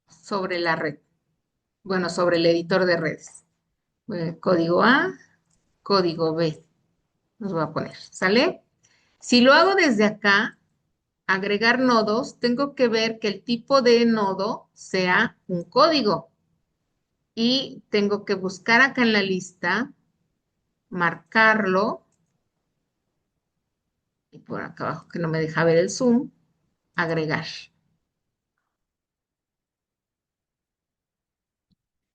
[SPEAKER 1] sobre la red. Bueno, sobre el editor de redes. Código A, código B. Los voy a poner, ¿sale? Si lo hago desde acá, agregar nodos, tengo que ver que el tipo de nodo sea un código. Y tengo que buscar acá en la lista, marcarlo, y por acá abajo que no me deja ver el zoom, agregar.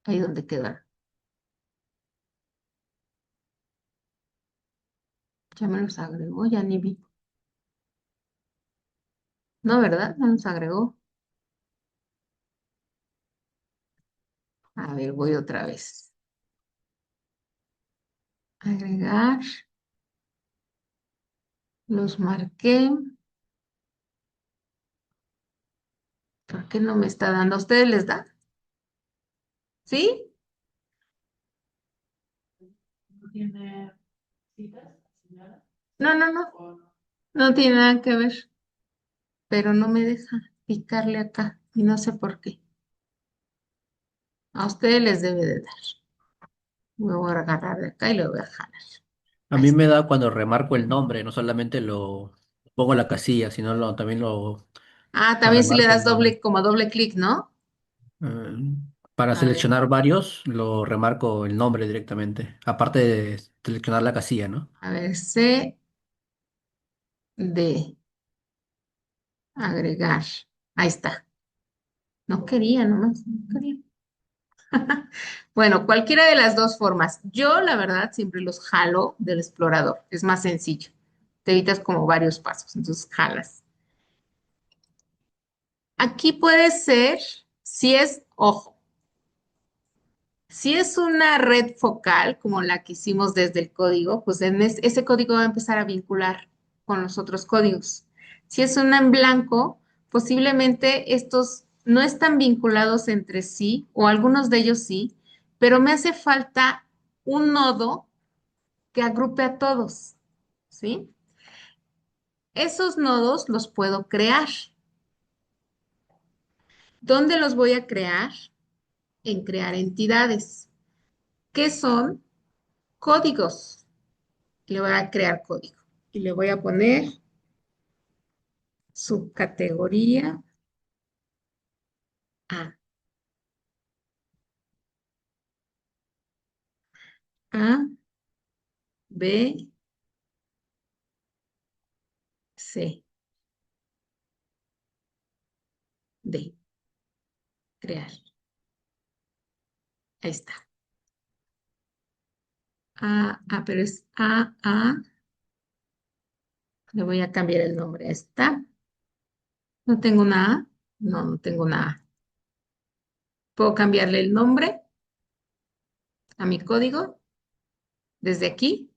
[SPEAKER 1] Ahí donde queda. Ya me los agregó, ya ni vi. No, ¿verdad? No los agregó. A ver, voy otra vez. Agregar, los marqué. ¿Por qué no me está dando? ¿A ustedes les da? ¿Sí? No, no, no. No tiene nada que ver, pero no me deja picarle acá y no sé por qué. A ustedes les debe de dar. Me voy a agarrar de acá y lo voy a jalar.
[SPEAKER 2] A
[SPEAKER 1] Ahí
[SPEAKER 2] mí me
[SPEAKER 1] está.
[SPEAKER 2] da cuando remarco el nombre, no solamente lo pongo la casilla, sino también
[SPEAKER 1] Ah,
[SPEAKER 2] lo
[SPEAKER 1] también si le
[SPEAKER 2] remarco
[SPEAKER 1] das
[SPEAKER 2] el nombre.
[SPEAKER 1] doble, como doble clic, ¿no?
[SPEAKER 2] Eh, para
[SPEAKER 1] A ver,
[SPEAKER 2] seleccionar varios, lo remarco el nombre directamente, aparte de seleccionar la casilla, ¿no?
[SPEAKER 1] a ver, C, D, agregar. Ahí está. No quería, nomás, no quería. Bueno, cualquiera de las dos formas. Yo, la verdad, siempre los jalo del explorador. Es más sencillo. Te evitas como varios pasos, entonces jalas. Aquí puede ser, si es, ojo, si es una red focal, como la que hicimos desde el código, pues ese código va a empezar a vincular con los otros códigos. Si es una en blanco, posiblemente estos no están vinculados entre sí, o algunos de ellos sí, pero me hace falta un nodo que agrupe a todos, ¿sí? Esos nodos los puedo crear. ¿Dónde los voy a crear? En crear entidades, que son códigos. Le voy a crear código y le voy a poner subcategoría A, A, B, C, D. Crear. Ahí está. Pero es A. Le voy a cambiar el nombre. Ahí está. ¿No tengo una A? No, no tengo una A. ¿Puedo cambiarle el nombre a mi código desde aquí?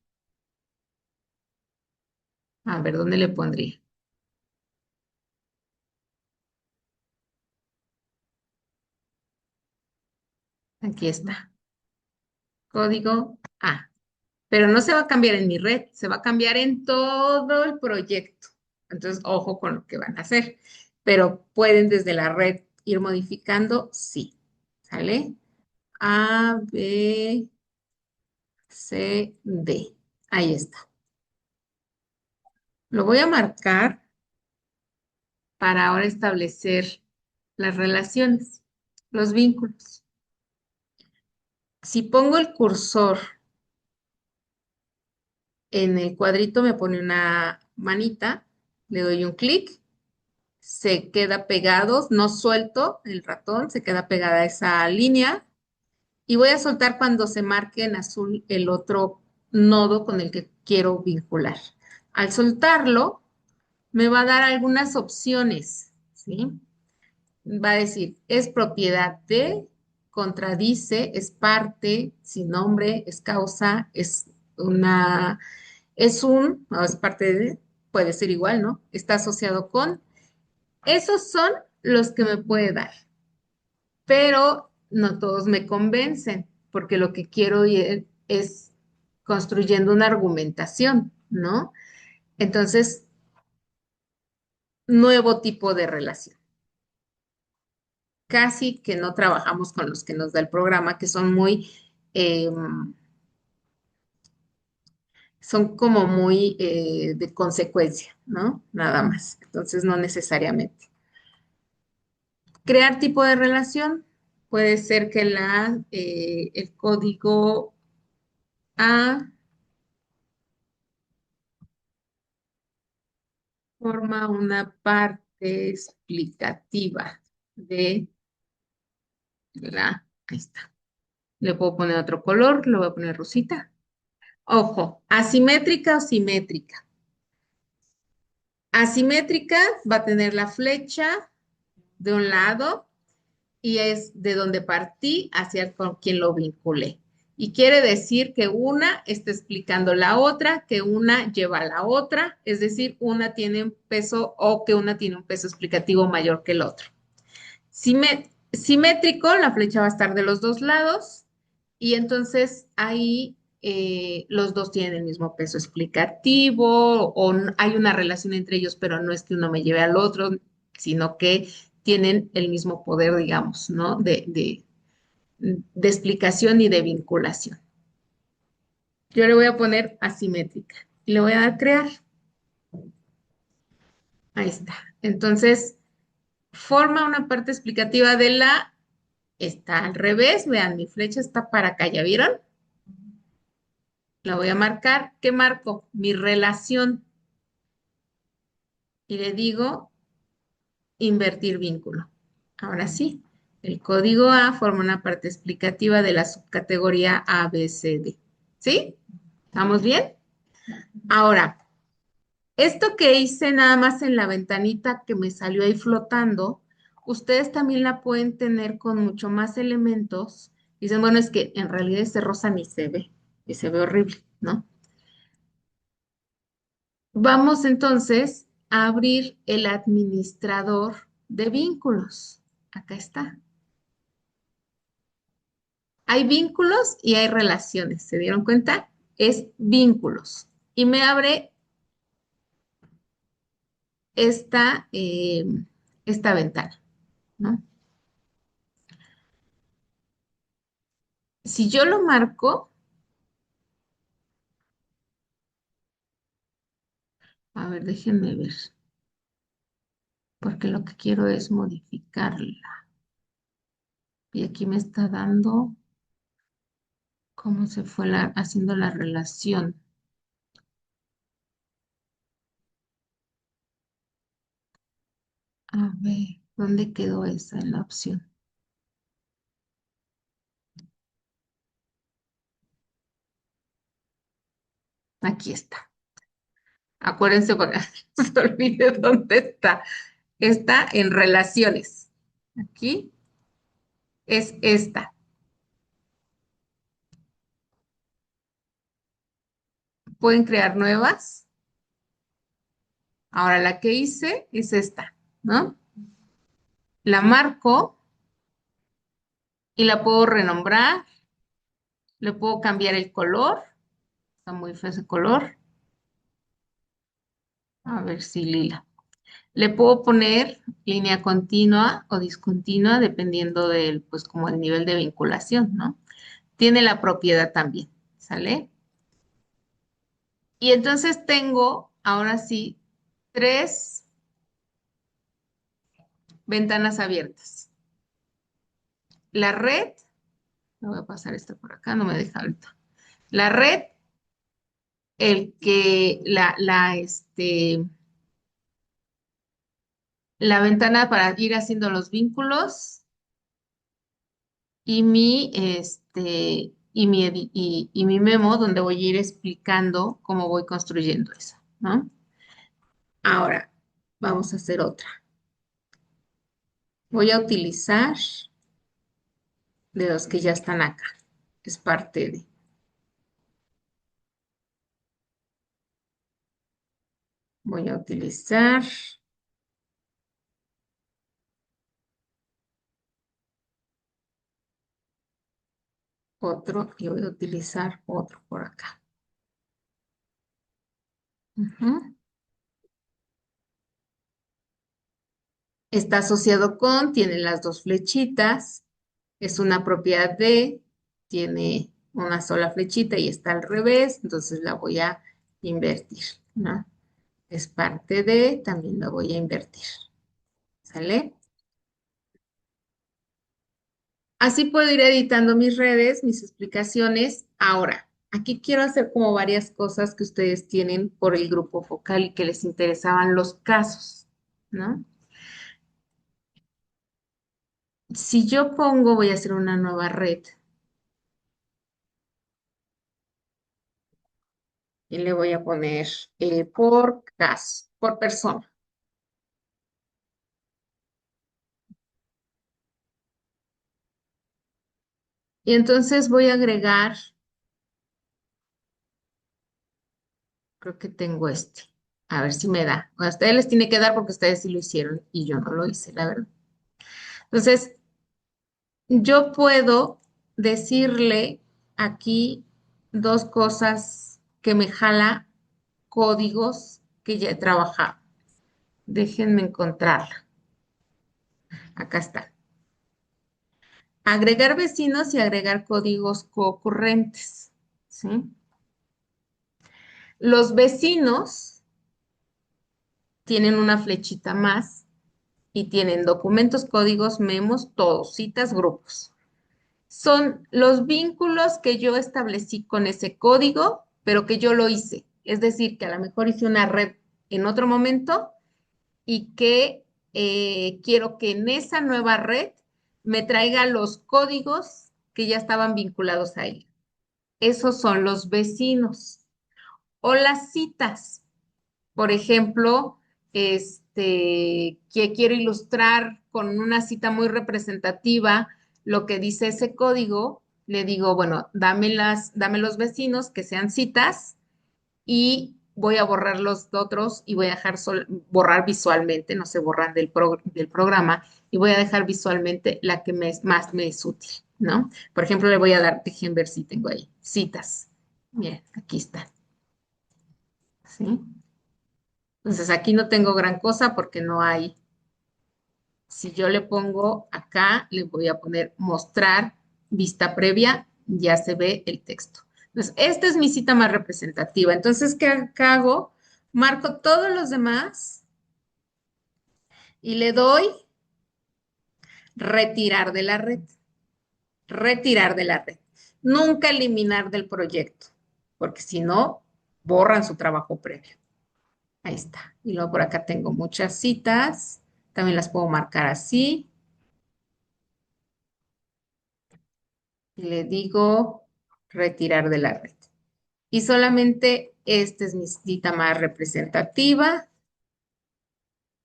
[SPEAKER 1] A ver, ¿dónde le pondría? Aquí está. Código A. Pero no se va a cambiar en mi red, se va a cambiar en todo el proyecto. Entonces, ojo con lo que van a hacer. Pero pueden desde la red ir modificando, sí. ¿Sale? A, B, C, D. Ahí está. Lo voy a marcar para ahora establecer las relaciones, los vínculos. Si pongo el cursor en el cuadrito, me pone una manita, le doy un clic, se queda pegado, no suelto el ratón, se queda pegada a esa línea y voy a soltar cuando se marque en azul el otro nodo con el que quiero vincular. Al soltarlo, me va a dar algunas opciones, ¿sí? Va a decir, es propiedad de, contradice, es parte, sin nombre, es causa, no, es parte de, puede ser igual, ¿no? Está asociado con. Esos son los que me puede dar, pero no todos me convencen, porque lo que quiero ir es construyendo una argumentación, ¿no? Entonces, nuevo tipo de relación. Casi que no trabajamos con los que nos da el programa, que eh, son como muy de consecuencia, ¿no? Nada más. Entonces, no necesariamente. Crear tipo de relación. Puede ser que el código A forma una parte explicativa de ahí está. Le puedo poner otro color, le voy a poner rosita. Ojo, asimétrica o simétrica. Asimétrica va a tener la flecha de un lado y es de donde partí hacia con quien lo vinculé. Y quiere decir que una está explicando la otra, que una lleva a la otra, es decir, una tiene un peso o que una tiene un peso explicativo mayor que el otro. Simétrico, la flecha va a estar de los dos lados y entonces ahí los dos tienen el mismo peso explicativo o hay una relación entre ellos, pero no es que uno me lleve al otro, sino que tienen el mismo poder, digamos, ¿no? De explicación y de vinculación. Yo le voy a poner asimétrica y le voy a dar crear. Ahí está. Entonces, forma una parte explicativa de la, está al revés, vean, mi flecha está para acá, ¿ya vieron? La voy a marcar. ¿Qué marco? Mi relación. Y le digo invertir vínculo. Ahora sí, el código A forma una parte explicativa de la subcategoría ABCD. ¿Sí? ¿Estamos bien? Ahora, esto que hice nada más en la ventanita que me salió ahí flotando, ustedes también la pueden tener con mucho más elementos. Dicen, bueno, es que en realidad ese rosa ni se ve y se ve horrible, ¿no? Vamos entonces a abrir el administrador de vínculos. Acá está. Hay vínculos y hay relaciones. ¿Se dieron cuenta? Es vínculos. Y me abre esta, esta ventana, ¿no? Si yo lo marco, a ver, déjenme ver, porque lo que quiero es modificarla. Y aquí me está dando cómo se fue haciendo la relación. A ver, ¿dónde quedó esa en la opción? Aquí está. Acuérdense, porque no se olvide dónde está. Está en relaciones. Aquí es esta. Pueden crear nuevas. Ahora la que hice es esta, ¿no? La marco y la puedo renombrar. Le puedo cambiar el color. Está muy feo ese color. A ver si lila. Le puedo poner línea continua o discontinua dependiendo del, pues como el nivel de vinculación, ¿no? Tiene la propiedad también, ¿sale? Y entonces tengo, ahora sí, tres ventanas abiertas. La red, le voy a pasar esto por acá, no me deja ahorita. La red, la ventana para ir haciendo los vínculos y y mi memo donde voy a ir explicando cómo voy construyendo eso, ¿no? Ahora, vamos a hacer otra. Voy a utilizar de los que ya están acá. Es parte de. Voy a utilizar otro y voy a utilizar otro por acá. Ujú. Está asociado con, tiene las dos flechitas, es una propiedad de, tiene una sola flechita y está al revés, entonces la voy a invertir, ¿no? Es parte de, también la voy a invertir, ¿sale? Así puedo ir editando mis redes, mis explicaciones. Ahora, aquí quiero hacer como varias cosas que ustedes tienen por el grupo focal y que les interesaban los casos, ¿no? Si yo pongo, voy a hacer una nueva red y le voy a poner por caso, por persona. Y entonces voy a agregar, creo que tengo este. A ver si me da. A ustedes les tiene que dar porque ustedes sí lo hicieron y yo no lo hice, la verdad. Entonces, yo puedo decirle aquí dos cosas que me jala códigos que ya he trabajado. Déjenme encontrarla. Acá está. Agregar vecinos y agregar códigos concurrentes. ¿Sí? Los vecinos tienen una flechita más y tienen documentos, códigos, memos, todos, citas, grupos. Son los vínculos que yo establecí con ese código, pero que yo lo hice. Es decir, que a lo mejor hice una red en otro momento y que quiero que en esa nueva red me traiga los códigos que ya estaban vinculados a ella. Esos son los vecinos. O las citas. Por ejemplo, que quiero ilustrar con una cita muy representativa lo que dice ese código, le digo, bueno, dame los vecinos que sean citas y voy a borrar los otros y voy a dejar borrar visualmente, no se borran del programa, y voy a dejar visualmente la que más me es útil, ¿no? Por ejemplo, le voy a dar, dejen ver si tengo ahí, citas. Miren, aquí está, ¿sí? Entonces aquí no tengo gran cosa porque no hay. Si yo le pongo acá, le voy a poner mostrar vista previa, ya se ve el texto. Entonces, esta es mi cita más representativa. Entonces, ¿qué hago? Marco todos los demás y le doy retirar de la red. Retirar de la red. Nunca eliminar del proyecto, porque si no, borran su trabajo previo. Ahí está. Y luego por acá tengo muchas citas. También las puedo marcar así. Y le digo retirar de la red. Y solamente esta es mi cita más representativa.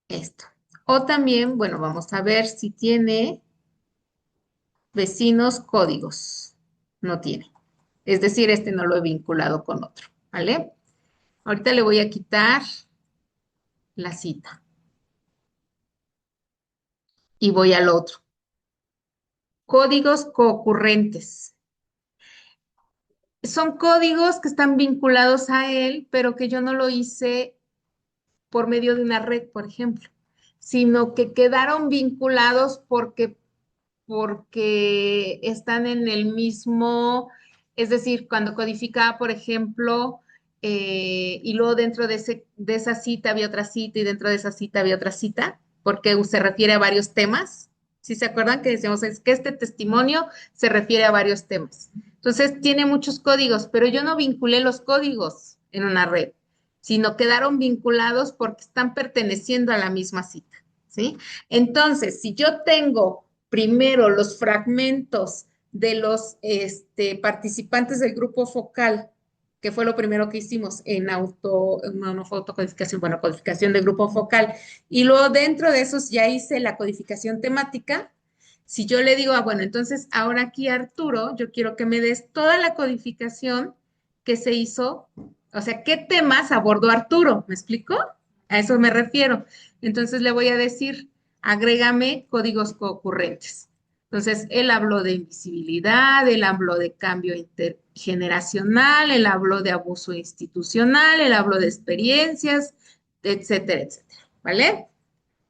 [SPEAKER 1] Esto. O también, bueno, vamos a ver si tiene vecinos códigos. No tiene. Es decir, este no lo he vinculado con otro. ¿Vale? Ahorita le voy a quitar la cita. Y voy al otro. Códigos concurrentes. Son códigos que están vinculados a él, pero que yo no lo hice por medio de una red, por ejemplo, sino que quedaron vinculados porque están en el mismo, es decir, cuando codificaba, por ejemplo, y luego dentro de esa cita había otra cita y dentro de esa cita había otra cita, porque se refiere a varios temas. ¿Sí se acuerdan que decíamos, es que este testimonio se refiere a varios temas? Entonces, tiene muchos códigos, pero yo no vinculé los códigos en una red, sino quedaron vinculados porque están perteneciendo a la misma cita, ¿sí? Entonces, si yo tengo primero los fragmentos de los participantes del grupo focal, que fue lo primero que hicimos no fue autocodificación, bueno, codificación de grupo focal, y luego dentro de esos ya hice la codificación temática. Si yo le digo, bueno, entonces ahora aquí Arturo, yo quiero que me des toda la codificación que se hizo, o sea, ¿qué temas abordó Arturo? ¿Me explico? A eso me refiero. Entonces le voy a decir, agrégame códigos concurrentes. Entonces, él habló de invisibilidad, él habló de cambio intergeneracional, él habló de abuso institucional, él habló de experiencias, etcétera, etcétera. ¿Vale?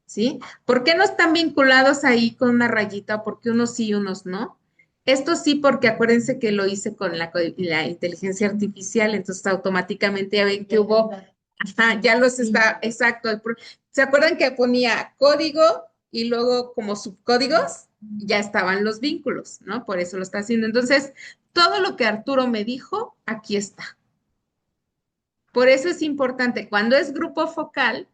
[SPEAKER 1] ¿Sí? ¿Por qué no están vinculados ahí con una rayita? Porque unos sí y unos no. Esto sí, porque acuérdense que lo hice con la inteligencia artificial, entonces automáticamente ya ven que hubo, ajá, ya los está, exacto. ¿Se acuerdan que ponía código y luego como subcódigos? Ya estaban los vínculos, ¿no? Por eso lo está haciendo. Entonces, todo lo que Arturo me dijo, aquí está. Por eso es importante, cuando es grupo focal,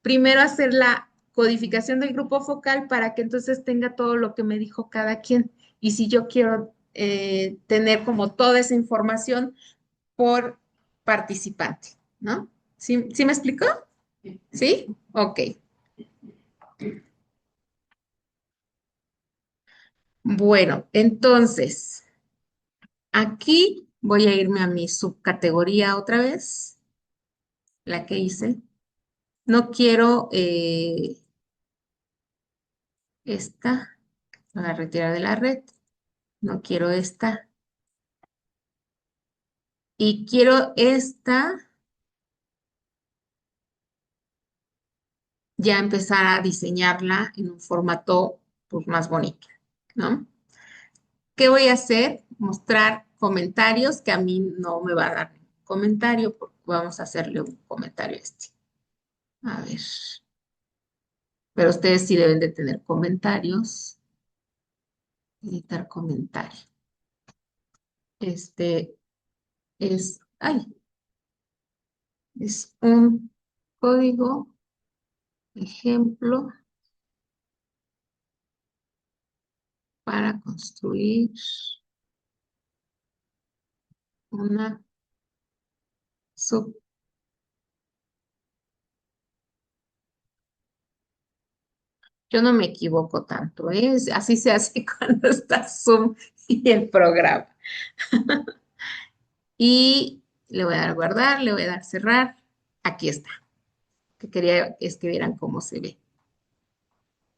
[SPEAKER 1] primero hacer la codificación del grupo focal para que entonces tenga todo lo que me dijo cada quien. Y si yo quiero tener como toda esa información por participante, ¿no? ¿Sí me explicó? ¿Sí? Ok. Bueno, entonces, aquí voy a irme a mi subcategoría otra vez, la que hice. No quiero esta, la voy a retirar de la red. No quiero esta. Y quiero esta ya empezar a diseñarla en un formato pues, más bonito, ¿no? ¿Qué voy a hacer? Mostrar comentarios que a mí no me va a dar comentario por vamos a hacerle un comentario a este. A ver, pero ustedes sí deben de tener comentarios. Editar comentario. Este es un código ejemplo para construir una sub. Yo no me equivoco tanto, ¿eh? Así se hace cuando está Zoom y el programa. Y le voy a dar guardar, le voy a dar cerrar. Aquí está, que quería es que vieran cómo se ve.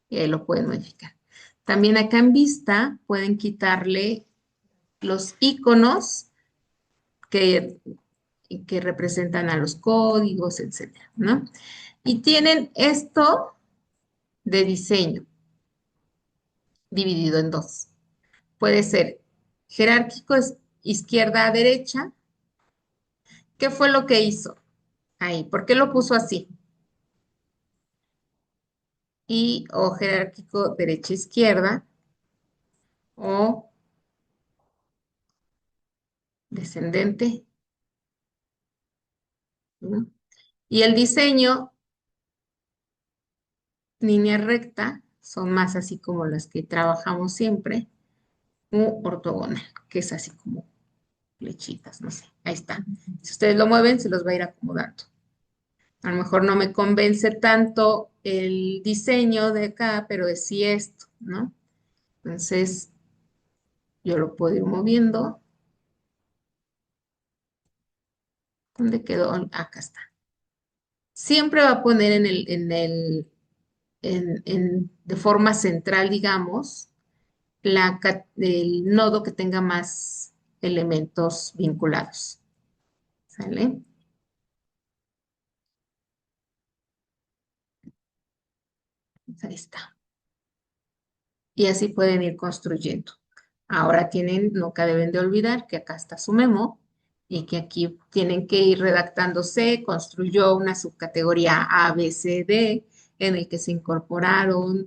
[SPEAKER 1] Y ahí lo pueden modificar. También acá en vista pueden quitarle los iconos que, que representan a los códigos, etcétera, ¿no? Y tienen esto de diseño dividido en dos. Puede ser jerárquico izquierda a derecha. ¿Qué fue lo que hizo ahí? ¿Por qué lo puso así? Y o jerárquico derecha izquierda o descendente, ¿no? Y el diseño, línea recta, son más así como las que trabajamos siempre, u ortogonal, que es así como flechitas, no sé, ahí está. Si ustedes lo mueven, se los va a ir acomodando. A lo mejor no me convence tanto el diseño de acá, pero es sí esto, ¿no? Entonces, yo lo puedo ir moviendo. ¿Dónde quedó? Acá está. Siempre va a poner de forma central, digamos, el nodo que tenga más elementos vinculados. ¿Sale? Pues ahí está. Y así pueden ir construyendo. Ahora tienen, nunca deben de olvidar que acá está su memo y que aquí tienen que ir redactándose, construyó una subcategoría A, B, C, D en el que se incorporaron.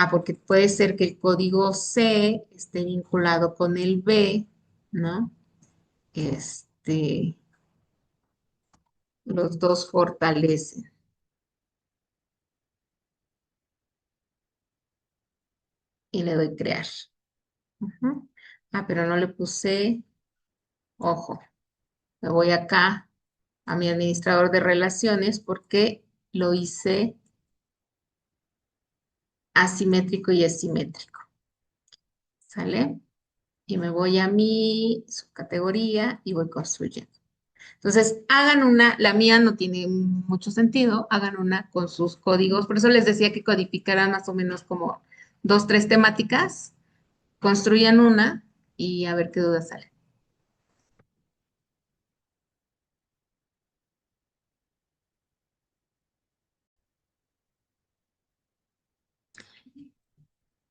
[SPEAKER 1] Porque puede ser que el código C esté vinculado con el B, ¿no? Este, los dos fortalecen. Y le doy crear. Ujú. Pero no le puse, ojo, me voy acá a mi administrador de relaciones porque lo hice asimétrico y asimétrico. ¿Sale? Y me voy a mi subcategoría y voy construyendo. Entonces, hagan una, la mía no tiene mucho sentido, hagan una con sus códigos. Por eso les decía que codificaran más o menos como dos, tres temáticas, construyan una y a ver qué dudas salen.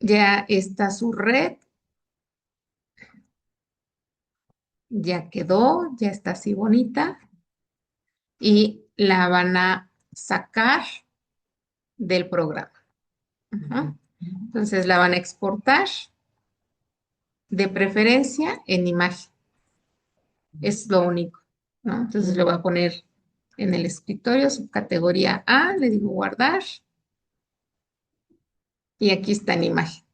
[SPEAKER 1] Ya está su red, ya quedó, ya está así bonita y la van a sacar del programa. Ajá. Entonces la van a exportar de preferencia en imagen. Es lo único, ¿no? Entonces le voy a poner en el escritorio subcategoría A, le digo guardar y aquí está en imagen.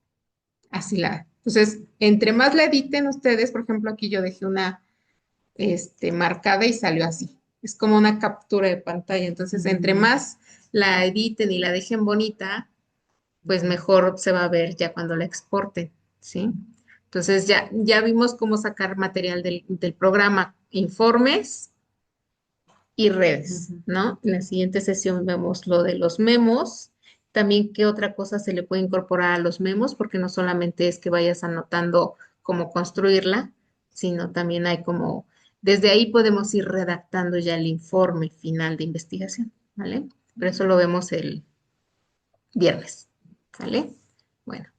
[SPEAKER 1] Así la. Entonces, entre más la editen ustedes, por ejemplo, aquí yo dejé una marcada y salió así. Es como una captura de pantalla. Entonces, entre más la editen y la dejen bonita, pues mejor se va a ver ya cuando la exporten, ¿sí? Entonces, ya vimos cómo sacar material del programa, informes y redes, ¿no? En la siguiente sesión vemos lo de los memos. También qué otra cosa se le puede incorporar a los memos, porque no solamente es que vayas anotando cómo construirla, sino también hay como, desde ahí podemos ir redactando ya el informe final de investigación, ¿vale? Pero eso lo vemos el viernes, ¿vale? Bueno.